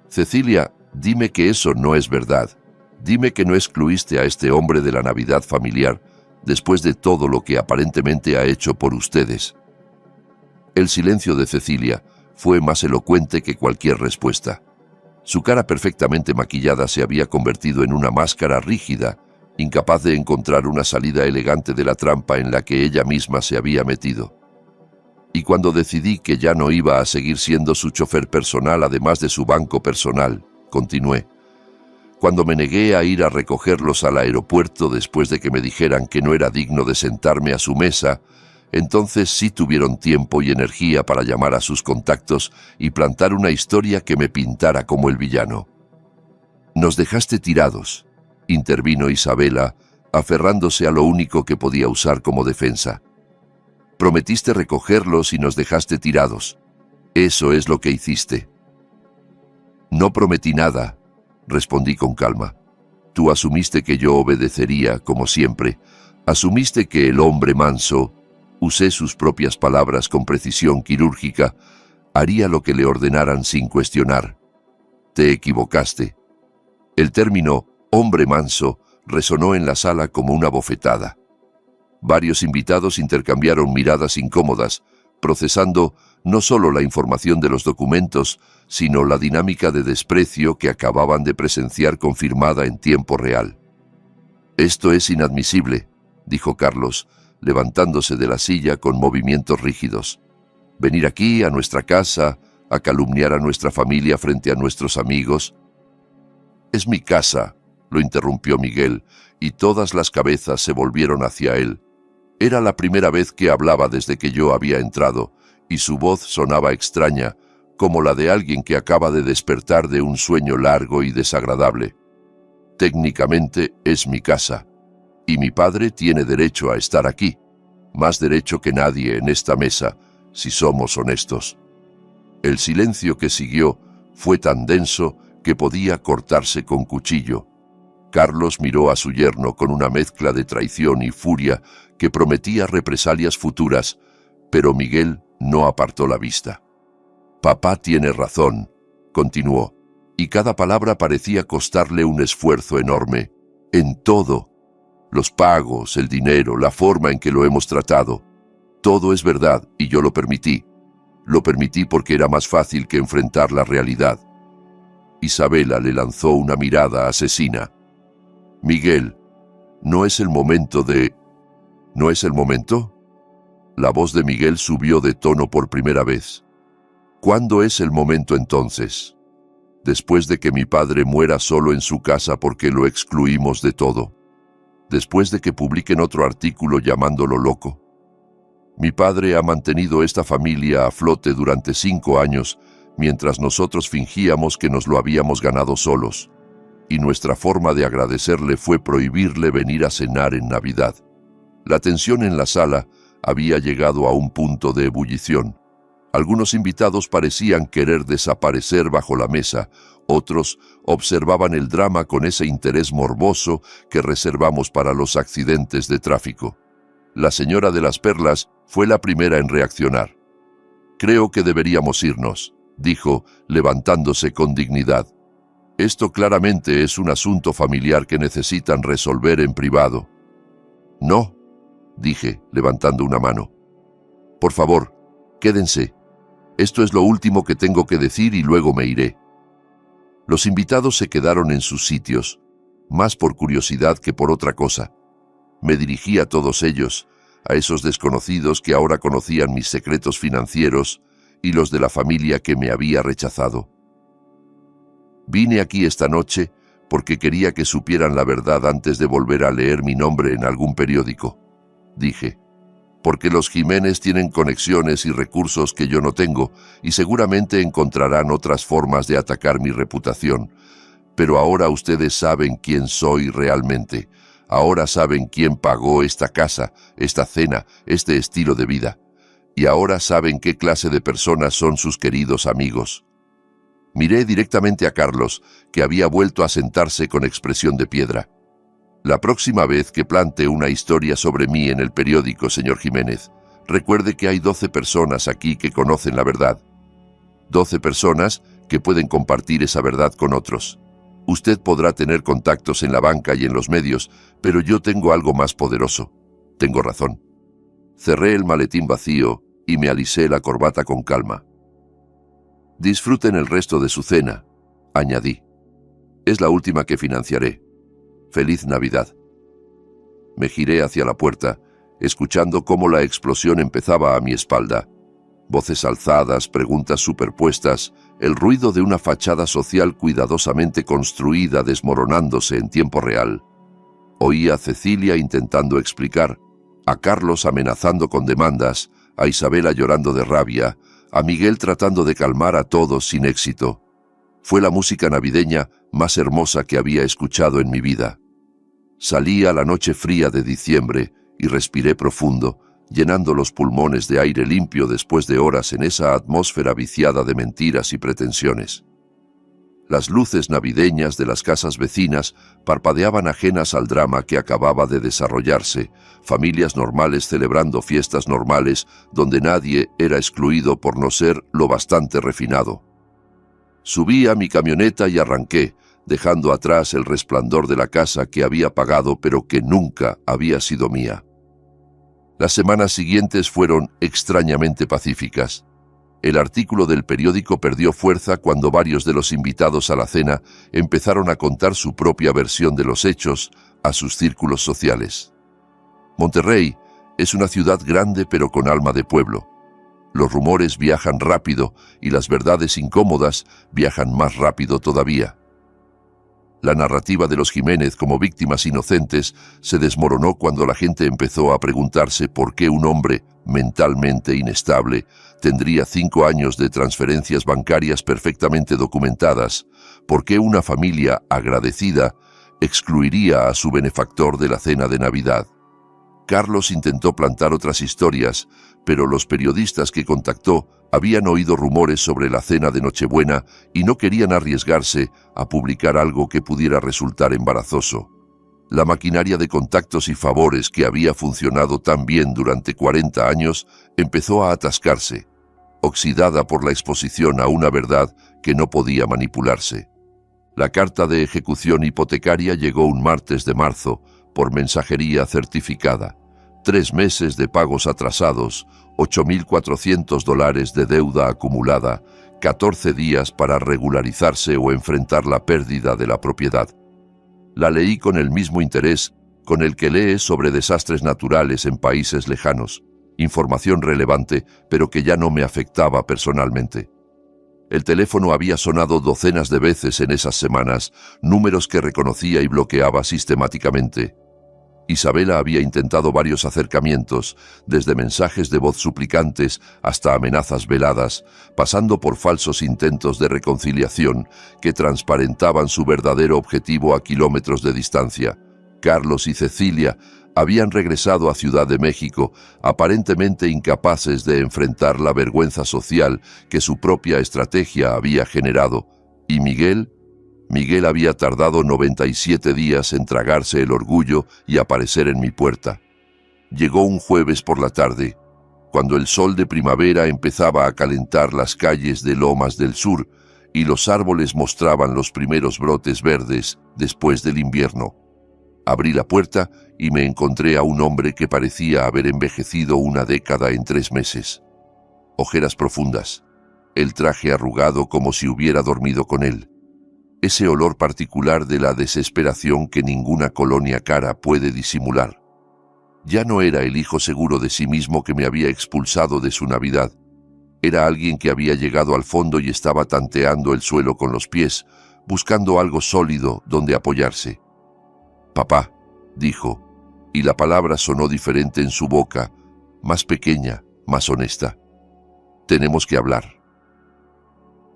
«Cecilia, dime que eso no es verdad. Dime que no excluiste a este hombre de la Navidad familiar después de todo lo que aparentemente ha hecho por ustedes». El silencio de Cecilia fue más elocuente que cualquier respuesta. Su cara perfectamente maquillada se había convertido en una máscara rígida, incapaz de encontrar una salida elegante de la trampa en la que ella misma se había metido. Y cuando decidí que ya no iba a seguir siendo su chofer personal además de su banco personal, continué. Cuando me negué a ir a recogerlos al aeropuerto después de que me dijeran que no era digno de sentarme a su mesa, entonces sí tuvieron tiempo y energía para llamar a sus contactos y plantar una historia que me pintara como el villano. «Nos dejaste tirados», intervino Isabela, aferrándose a lo único que podía usar como defensa. «Prometiste recogerlos y nos dejaste tirados. Eso es lo que hiciste». «No prometí nada», respondí con calma. «Tú asumiste que yo obedecería, como siempre. Asumiste que el hombre manso, usé sus propias palabras con precisión quirúrgica, haría lo que le ordenaran sin cuestionar. Te equivocaste». El término «hombre manso» resonó en la sala como una bofetada. Varios invitados intercambiaron miradas incómodas, procesando no solo la información de los documentos, sino la dinámica de desprecio que acababan de presenciar confirmada en tiempo real. «Esto es inadmisible», dijo Carlos, levantándose de la silla con movimientos rígidos. «Venir aquí, a nuestra casa, a calumniar a nuestra familia frente a nuestros amigos». «Es mi casa», lo interrumpió Miguel, y todas las cabezas se volvieron hacia él. Era la primera vez que hablaba desde que yo había entrado, y su voz sonaba extraña, como la de alguien que acaba de despertar de un sueño largo y desagradable. «Técnicamente es mi casa, y mi padre tiene derecho a estar aquí, más derecho que nadie en esta mesa, si somos honestos». El silencio que siguió fue tan denso que podía cortarse con cuchillo. Carlos miró a su yerno con una mezcla de traición y furia que prometía represalias futuras, pero Miguel no apartó la vista. «Papá tiene razón», continuó, y cada palabra parecía costarle un esfuerzo enorme. «En todo. Los pagos, el dinero, la forma en que lo hemos tratado. Todo es verdad y yo lo permití. Lo permití porque era más fácil que enfrentar la realidad». Isabela le lanzó una mirada asesina. «Miguel, no es el momento de... ¿No es el momento?» La voz de Miguel subió de tono por primera vez. «¿Cuándo es el momento entonces? ¿Después de que mi padre muera solo en su casa porque lo excluimos de todo? ¿Después de que publiquen otro artículo llamándolo loco? Mi padre ha mantenido esta familia a flote durante 5 años, mientras nosotros fingíamos que nos lo habíamos ganado solos, y nuestra forma de agradecerle fue prohibirle venir a cenar en Navidad». La tensión en la sala había llegado a un punto de ebullición. Algunos invitados parecían querer desaparecer bajo la mesa, otros observaban el drama con ese interés morboso que reservamos para los accidentes de tráfico. La señora de las perlas fue la primera en reaccionar. «Creo que deberíamos irnos», dijo, levantándose con dignidad. «Esto claramente es un asunto familiar que necesitan resolver en privado». «No», dije, levantando una mano. «Por favor, quédense. Esto es lo último que tengo que decir y luego me iré». Los invitados se quedaron en sus sitios, más por curiosidad que por otra cosa. Me dirigí a todos ellos, a esos desconocidos que ahora conocían mis secretos financieros y los de la familia que me había rechazado. «Vine aquí esta noche porque quería que supieran la verdad antes de volver a leer mi nombre en algún periódico», dije, «porque los Jiménez tienen conexiones y recursos que yo no tengo y seguramente encontrarán otras formas de atacar mi reputación. Pero ahora ustedes saben quién soy realmente. Ahora saben quién pagó esta casa, esta cena, este estilo de vida. Y ahora saben qué clase de personas son sus queridos amigos». Miré directamente a Carlos, que había vuelto a sentarse con expresión de piedra. La próxima vez que plante una historia sobre mí en el periódico, señor Jiménez, recuerde que hay 12 personas aquí que conocen la verdad. 12 personas que pueden compartir esa verdad con otros. Usted podrá tener contactos en la banca y en los medios, pero yo tengo algo más poderoso. Tengo razón. Cerré el maletín vacío y me alisé la corbata con calma. Disfruten el resto de su cena, añadí. Es la última que financiaré. Feliz Navidad. Me giré hacia la puerta, escuchando cómo la explosión empezaba a mi espalda. Voces alzadas, preguntas superpuestas, el ruido de una fachada social cuidadosamente construida desmoronándose en tiempo real. Oí a Cecilia intentando explicar, a Carlos amenazando con demandas, a Isabela llorando de rabia, a Miguel tratando de calmar a todos sin éxito. Fue la música navideña más hermosa que había escuchado en mi vida. Salí a la noche fría de diciembre y respiré profundo, llenando los pulmones de aire limpio después de horas en esa atmósfera viciada de mentiras y pretensiones. Las luces navideñas de las casas vecinas parpadeaban ajenas al drama que acababa de desarrollarse, familias normales celebrando fiestas normales donde nadie era excluido por no ser lo bastante refinado. Subí a mi camioneta y arranqué, dejando atrás el resplandor de la casa que había pagado pero que nunca había sido mía. Las semanas siguientes fueron extrañamente pacíficas. El artículo del periódico perdió fuerza cuando varios de los invitados a la cena empezaron a contar su propia versión de los hechos a sus círculos sociales. Monterrey es una ciudad grande pero con alma de pueblo. Los rumores viajan rápido y las verdades incómodas viajan más rápido todavía. La narrativa de los Jiménez como víctimas inocentes se desmoronó cuando la gente empezó a preguntarse por qué un hombre mentalmente inestable tendría 5 años de transferencias bancarias perfectamente documentadas, por qué una familia agradecida excluiría a su benefactor de la cena de Navidad. Carlos intentó plantar otras historias, pero los periodistas que contactó habían oído rumores sobre la cena de Nochebuena y no querían arriesgarse a publicar algo que pudiera resultar embarazoso. La maquinaria de contactos y favores que había funcionado tan bien durante 40 años empezó a atascarse, oxidada por la exposición a una verdad que no podía manipularse. La carta de ejecución hipotecaria llegó un martes de marzo, por mensajería certificada. 3 meses de pagos atrasados, $8.400 de deuda acumulada, 14 días para regularizarse o enfrentar la pérdida de la propiedad. La leí con el mismo interés con el que lees sobre desastres naturales en países lejanos, información relevante, pero que ya no me afectaba personalmente. El teléfono había sonado docenas de veces en esas semanas, números que reconocía y bloqueaba sistemáticamente. Isabela había intentado varios acercamientos, desde mensajes de voz suplicantes hasta amenazas veladas, pasando por falsos intentos de reconciliación que transparentaban su verdadero objetivo a kilómetros de distancia. Carlos y Cecilia habían regresado a Ciudad de México, aparentemente incapaces de enfrentar la vergüenza social que su propia estrategia había generado, y Miguel había tardado 97 días en tragarse el orgullo y aparecer en mi puerta. Llegó un jueves por la tarde, cuando el sol de primavera empezaba a calentar las calles de Lomas del Sur y los árboles mostraban los primeros brotes verdes después del invierno. Abrí la puerta y me encontré a un hombre que parecía haber envejecido una década en 3 meses. Ojeras profundas, el traje arrugado como si hubiera dormido con él. Ese olor particular de la desesperación que ninguna colonia cara puede disimular. Ya no era el hijo seguro de sí mismo que me había expulsado de su Navidad. Era alguien que había llegado al fondo y estaba tanteando el suelo con los pies, buscando algo sólido donde apoyarse. «Papá», dijo, y la palabra sonó diferente en su boca, más pequeña, más honesta. «Tenemos que hablar».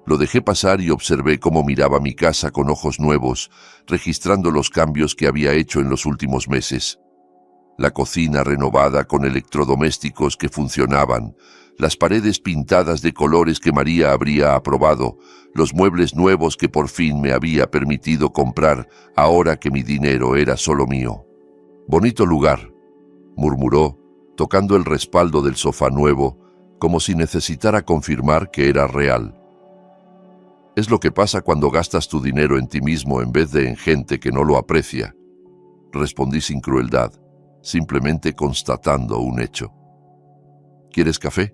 Lo dejé pasar y observé cómo miraba mi casa con ojos nuevos, registrando los cambios que había hecho en los últimos meses. La cocina renovada con electrodomésticos que funcionaban, las paredes pintadas de colores que María habría aprobado, los muebles nuevos que por fin me había permitido comprar ahora que mi dinero era solo mío. «Bonito lugar», murmuró, tocando el respaldo del sofá nuevo, como si necesitara confirmar que era real. «Es lo que pasa cuando gastas tu dinero en ti mismo en vez de en gente que no lo aprecia», respondí sin crueldad, simplemente constatando un hecho. «¿Quieres café?»,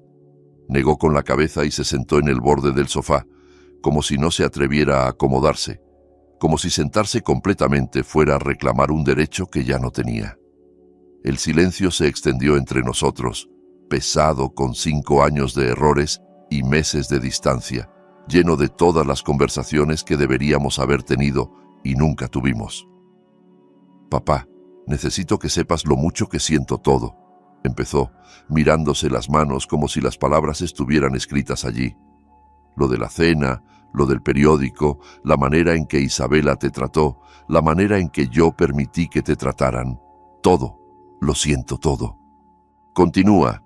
negó con la cabeza y se sentó en el borde del sofá, como si no se atreviera a acomodarse, como si sentarse completamente fuera a reclamar un derecho que ya no tenía. El silencio se extendió entre nosotros, pesado con 5 años de errores y meses de distancia, lleno de todas las conversaciones que deberíamos haber tenido y nunca tuvimos. «Papá, necesito que sepas lo mucho que siento todo», empezó, mirándose las manos como si las palabras estuvieran escritas allí. «Lo de la cena, lo del periódico, la manera en que Isabela te trató, la manera en que yo permití que te trataran. Todo, lo siento todo». «Continúa»,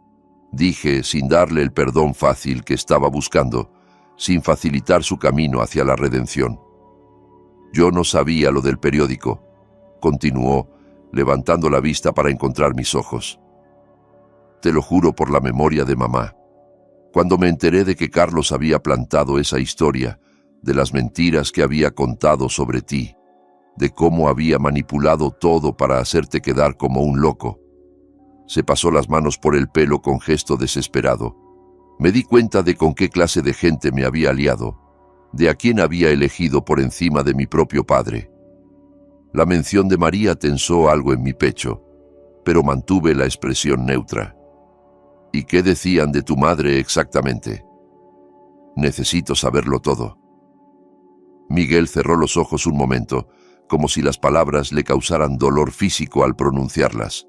dije sin darle el perdón fácil que estaba buscando, sin facilitar su camino hacia la redención. «Yo no sabía lo del periódico», continuó, levantando la vista para encontrar mis ojos. «Te lo juro por la memoria de mamá. Cuando me enteré de que Carlos había plantado esa historia, de las mentiras que había contado sobre ti, de cómo había manipulado todo para hacerte quedar como un loco». Se pasó las manos por el pelo con gesto desesperado. Me di cuenta de con qué clase de gente me había aliado, de a quién había elegido por encima de mi propio padre. La mención de María tensó algo en mi pecho, pero mantuve la expresión neutra. «¿Y qué decían de tu madre exactamente?». «Necesito saberlo todo». Miguel cerró los ojos un momento, como si las palabras le causaran dolor físico al pronunciarlas.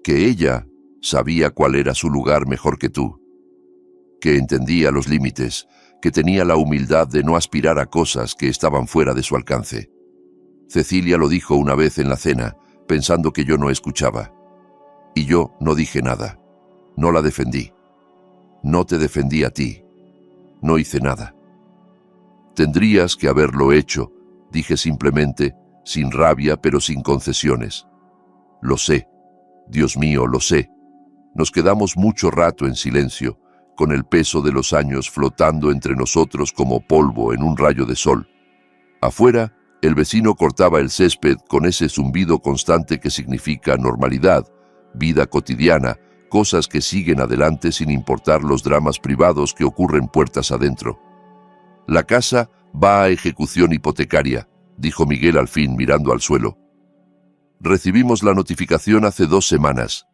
«Que ella sabía cuál era su lugar mejor que tú, que entendía los límites, que tenía la humildad de no aspirar a cosas que estaban fuera de su alcance. Cecilia lo dijo una vez en la cena, pensando que yo no escuchaba. Y yo no dije nada. No la defendí. No te defendí a ti. No hice nada». «Tendrías que haberlo hecho», dije simplemente, sin rabia pero sin concesiones. «Lo sé. Dios mío, lo sé». Nos quedamos mucho rato en silencio, con el peso de los años flotando entre nosotros como polvo en un rayo de sol. Afuera, el vecino cortaba el césped con ese zumbido constante que significa normalidad, vida cotidiana, cosas que siguen adelante sin importar los dramas privados que ocurren puertas adentro. «La casa va a ejecución hipotecaria», dijo Miguel al fin mirando al suelo. «Recibimos la notificación hace 2 semanas.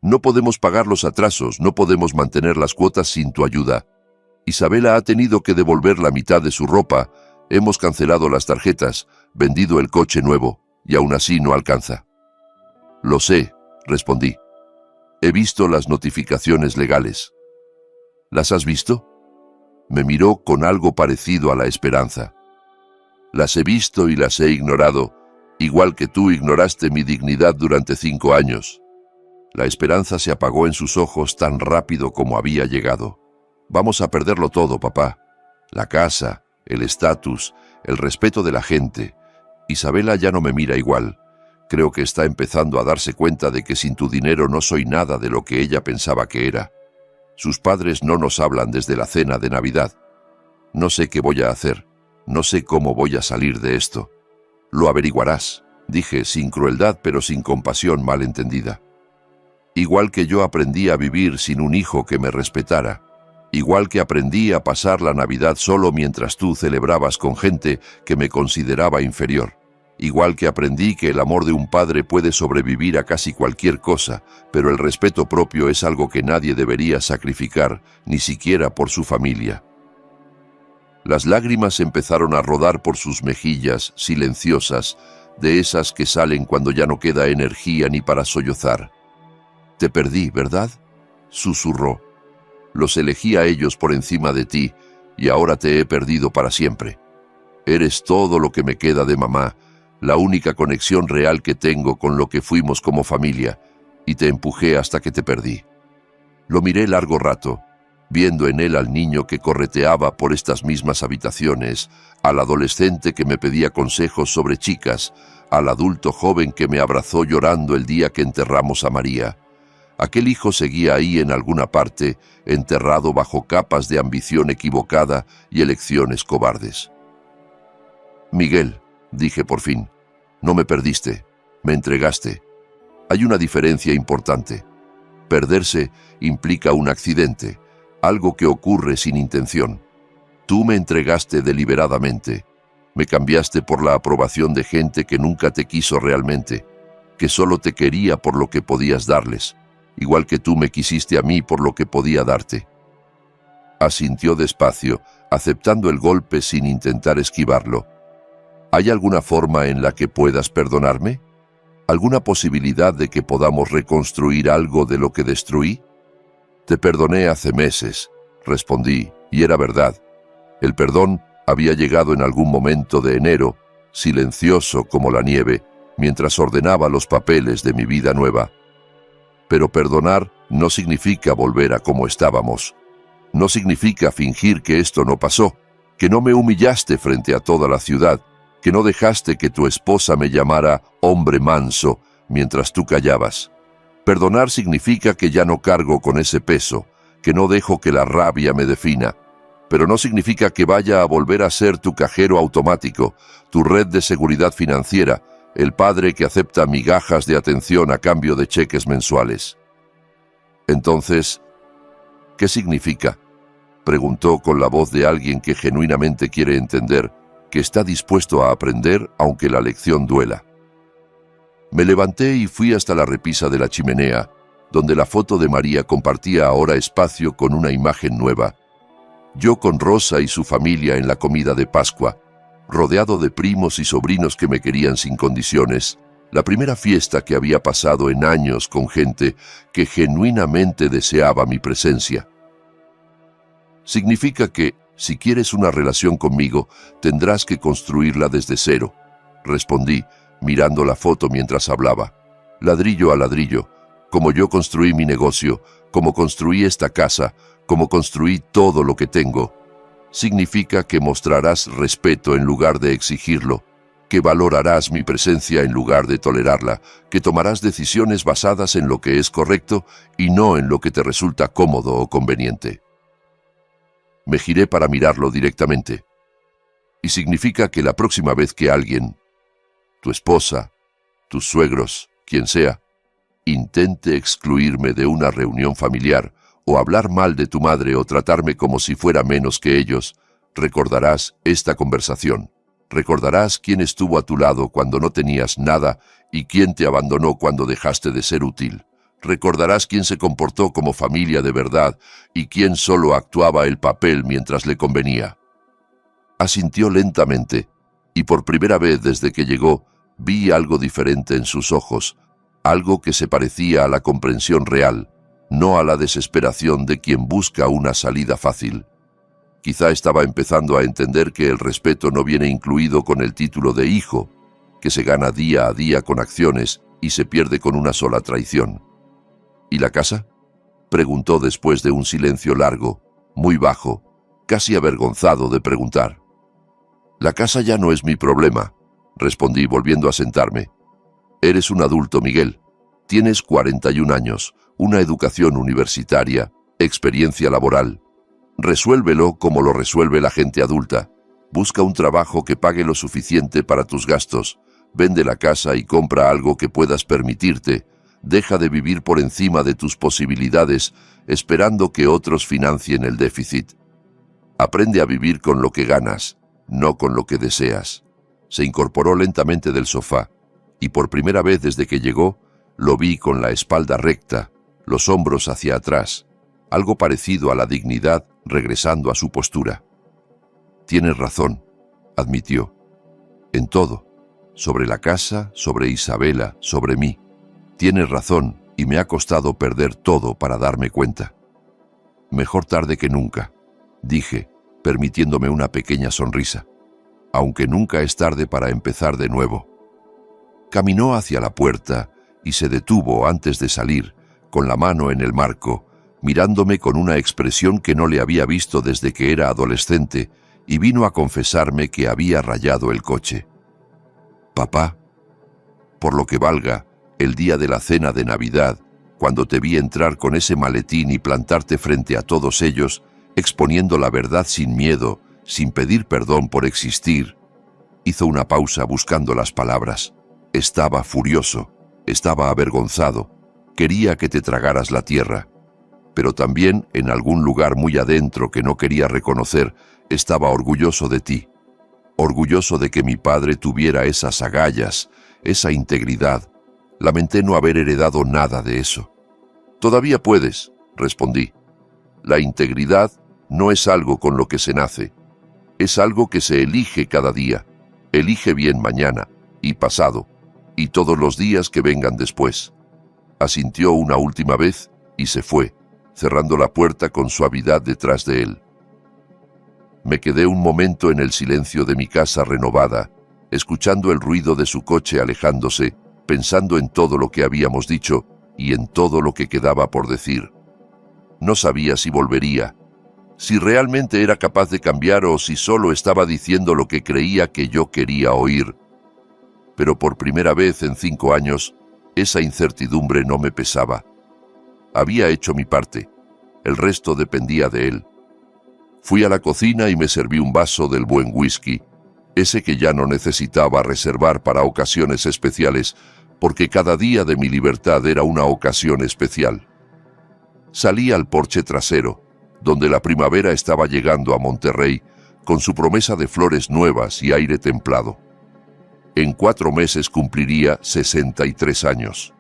No podemos pagar los atrasos, no podemos mantener las cuotas sin tu ayuda. Isabela ha tenido que devolver la mitad de su ropa, hemos cancelado las tarjetas, vendido el coche nuevo, y aún así no alcanza». «Lo sé», respondí. «He visto las notificaciones legales». «¿Las has visto?». Me miró con algo parecido a la esperanza. «Las he visto y las he ignorado, igual que tú ignoraste mi dignidad durante 5 años». La esperanza se apagó en sus ojos tan rápido como había llegado. «Vamos a perderlo todo, papá. La casa, el estatus, el respeto de la gente. Isabela ya no me mira igual. Creo que está empezando a darse cuenta de que sin tu dinero no soy nada de lo que ella pensaba que era. Sus padres no nos hablan desde la cena de Navidad. No sé qué voy a hacer. No sé cómo voy a salir de esto». «Lo averiguarás», dije sin crueldad pero sin compasión mal entendida. «Igual que yo aprendí a vivir sin un hijo que me respetara. Igual que aprendí a pasar la Navidad solo mientras tú celebrabas con gente que me consideraba inferior. Igual que aprendí que el amor de un padre puede sobrevivir a casi cualquier cosa, pero el respeto propio es algo que nadie debería sacrificar, ni siquiera por su familia». Las lágrimas empezaron a rodar por sus mejillas, silenciosas, de esas que salen cuando ya no queda energía ni para sollozar. «Te perdí, ¿verdad?», susurró. «Los elegí a ellos por encima de ti, y ahora te he perdido para siempre. Eres todo lo que me queda de mamá, la única conexión real que tengo con lo que fuimos como familia, y te empujé hasta que te perdí. Lo miré largo rato, viendo en él al niño que correteaba por estas mismas habitaciones, al adolescente que me pedía consejos sobre chicas, al adulto joven que me abrazó llorando el día que enterramos a María. Aquel hijo seguía ahí en alguna parte, enterrado bajo capas de ambición equivocada y elecciones cobardes. Miguel, dije por fin, no me perdiste, me entregaste. Hay una diferencia importante. Perderse implica un accidente, algo que ocurre sin intención. Tú me entregaste deliberadamente. Me cambiaste por la aprobación de gente que nunca te quiso realmente, que solo te quería por lo que podías darles, igual que tú me quisiste a mí por lo que podía darte. Asintió despacio, aceptando el golpe sin intentar esquivarlo. ¿Hay alguna forma en la que puedas perdonarme? ¿Alguna posibilidad de que podamos reconstruir algo de lo que destruí? Te perdoné hace meses, respondí, y era verdad. El perdón había llegado en algún momento de enero, silencioso como la nieve, mientras ordenaba los papeles de mi vida nueva. Pero perdonar no significa volver a como estábamos. No significa fingir que esto no pasó, que no me humillaste frente a toda la ciudad, que no dejaste que tu esposa me llamara hombre manso mientras tú callabas. Perdonar significa que ya no cargo con ese peso, que no dejo que la rabia me defina, pero no significa que vaya a volver a ser tu cajero automático, tu red de seguridad financiera, el padre que acepta migajas de atención a cambio de cheques mensuales. Entonces, ¿qué significa?, preguntó con la voz de alguien que genuinamente quiere entender, que está dispuesto a aprender aunque la lección duela. Me levanté y fui hasta la repisa de la chimenea, donde la foto de María compartía ahora espacio con una imagen nueva. Yo con Rosa y su familia en la comida de Pascua, rodeado de primos y sobrinos que me querían sin condiciones, la primera fiesta que había pasado en años con gente que genuinamente deseaba mi presencia. Significa que, si quieres una relación conmigo, tendrás que construirla desde cero, respondí, mirando la foto mientras hablaba. Ladrillo a ladrillo, como yo construí mi negocio, como construí esta casa, como construí todo lo que tengo. Significa que mostrarás respeto en lugar de exigirlo, que valorarás mi presencia en lugar de tolerarla, que tomarás decisiones basadas en lo que es correcto y no en lo que te resulta cómodo o conveniente. Me giré para mirarlo directamente. Y significa que la próxima vez que alguien, tu esposa, tus suegros, quien sea, intente excluirme de una reunión familiar o hablar mal de tu madre o tratarme como si fuera menos que ellos, recordarás esta conversación. Recordarás quién estuvo a tu lado cuando no tenías nada y quién te abandonó cuando dejaste de ser útil. Recordarás quién se comportó como familia de verdad y quién solo actuaba el papel mientras le convenía. Asintió lentamente, y por primera vez desde que llegó, vi algo diferente en sus ojos, algo que se parecía a la comprensión real, no a la desesperación de quien busca una salida fácil. Quizá estaba empezando a entender que el respeto no viene incluido con el título de hijo, que se gana día a día con acciones y se pierde con una sola traición. ¿Y la casa?, preguntó después de un silencio largo, muy bajo, casi avergonzado de preguntar. La casa ya no es mi problema, respondí volviendo a sentarme. Eres un adulto, Miguel. Tienes 41 años, una educación universitaria, experiencia laboral. Resuélvelo como lo resuelve la gente adulta. Busca un trabajo que pague lo suficiente para tus gastos. Vende la casa y compra algo que puedas permitirte. Deja de vivir por encima de tus posibilidades, esperando que otros financien el déficit. Aprende a vivir con lo que ganas, no con lo que deseas. Se incorporó lentamente del sofá, y por primera vez desde que llegó, lo vi con la espalda recta, los hombros hacia atrás, algo parecido a la dignidad regresando a su postura. Tienes razón, admitió. En todo, sobre la casa, sobre Isabela, sobre mí. Tienes razón, y me ha costado perder todo para darme cuenta. Mejor tarde que nunca, dije, permitiéndome una pequeña sonrisa, aunque nunca es tarde para empezar de nuevo. Caminó hacia la puerta y se detuvo antes de salir, con la mano en el marco, mirándome con una expresión que no le había visto desde que era adolescente, y vino a confesarme que había rayado el coche. Papá, por lo que valga, el día de la cena de Navidad, cuando te vi entrar con ese maletín y plantarte frente a todos ellos, exponiendo la verdad sin miedo, sin pedir perdón por existir, hizo una pausa buscando las palabras. Estaba furioso, estaba avergonzado, quería que te tragaras la tierra. Pero también, en algún lugar muy adentro que no quería reconocer, estaba orgulloso de ti. Orgulloso de que mi padre tuviera esas agallas, esa integridad. Lamenté no haber heredado nada de eso. Todavía puedes, respondí. La integridad no es algo con lo que se nace. Es algo que se elige cada día. Elige bien mañana, y pasado, y todos los días que vengan después. Asintió una última vez y se fue, cerrando la puerta con suavidad detrás de él. Me quedé un momento en el silencio de mi casa renovada, escuchando el ruido de su coche alejándose, pensando en todo lo que habíamos dicho y en todo lo que quedaba por decir. No sabía si volvería, si realmente era capaz de cambiar o si solo estaba diciendo lo que creía que yo quería oír. Pero por primera vez en 5 años, esa incertidumbre no me pesaba. Había hecho mi parte, el resto dependía de él. Fui a la cocina y me serví un vaso del buen whisky, ese que ya no necesitaba reservar para ocasiones especiales, porque cada día de mi libertad era una ocasión especial. Salí al porche trasero, donde la primavera estaba llegando a Monterrey, con su promesa de flores nuevas y aire templado. En 4 meses cumpliría 63 años.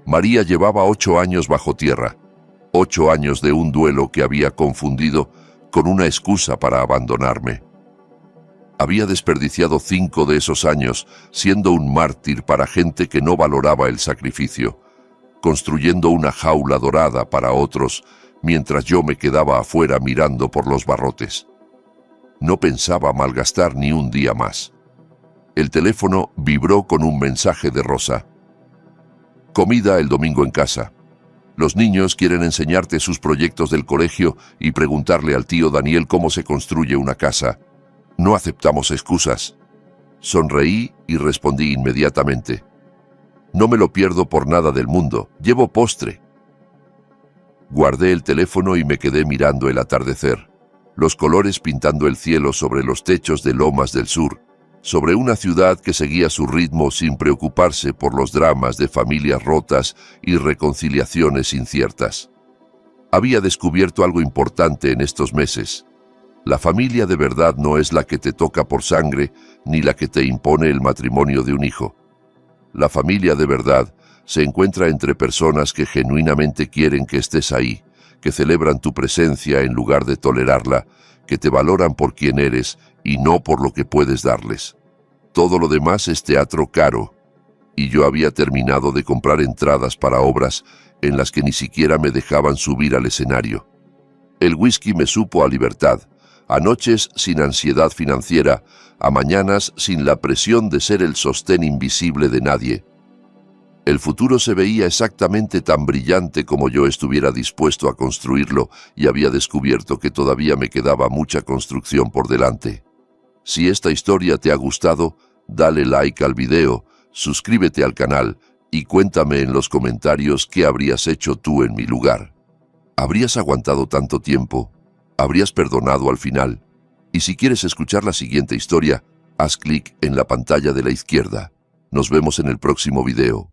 María llevaba 8 años bajo tierra, 8 años de un duelo que había confundido con una excusa para abandonarme. Había desperdiciado 5 de esos años siendo un mártir para gente que no valoraba el sacrificio, construyendo una jaula dorada para otros, mientras yo me quedaba afuera mirando por los barrotes. No pensaba malgastar ni un día más. El teléfono vibró con un mensaje de Rosa. Comida el domingo en casa. Los niños quieren enseñarte sus proyectos del colegio y preguntarle al tío Daniel cómo se construye una casa. No aceptamos excusas. Sonreí y respondí inmediatamente. No me lo pierdo por nada del mundo. Llevo postre. Guardé el teléfono y me quedé mirando el atardecer. Los colores pintando el cielo sobre los techos de Lomas del Sur, sobre una ciudad que seguía su ritmo sin preocuparse por los dramas de familias rotas y reconciliaciones inciertas. Había descubierto algo importante en estos meses. La familia de verdad no es la que te toca por sangre ni la que te impone el matrimonio de un hijo. La familia de verdad se encuentra entre personas que genuinamente quieren que estés ahí, que celebran tu presencia en lugar de tolerarla, que te valoran por quien eres y no por lo que puedes darles. Todo lo demás es teatro caro, y yo había terminado de comprar entradas para obras en las que ni siquiera me dejaban subir al escenario. El whisky me supo a libertad, a noches sin ansiedad financiera, a mañanas sin la presión de ser el sostén invisible de nadie. El futuro se veía exactamente tan brillante como yo estuviera dispuesto a construirlo y había descubierto que todavía me quedaba mucha construcción por delante. Si esta historia te ha gustado, dale like al video, suscríbete al canal y cuéntame en los comentarios qué habrías hecho tú en mi lugar. ¿Habrías aguantado tanto tiempo? ¿Habrías perdonado al final? Y si quieres escuchar la siguiente historia, haz clic en la pantalla de la izquierda. Nos vemos en el próximo video.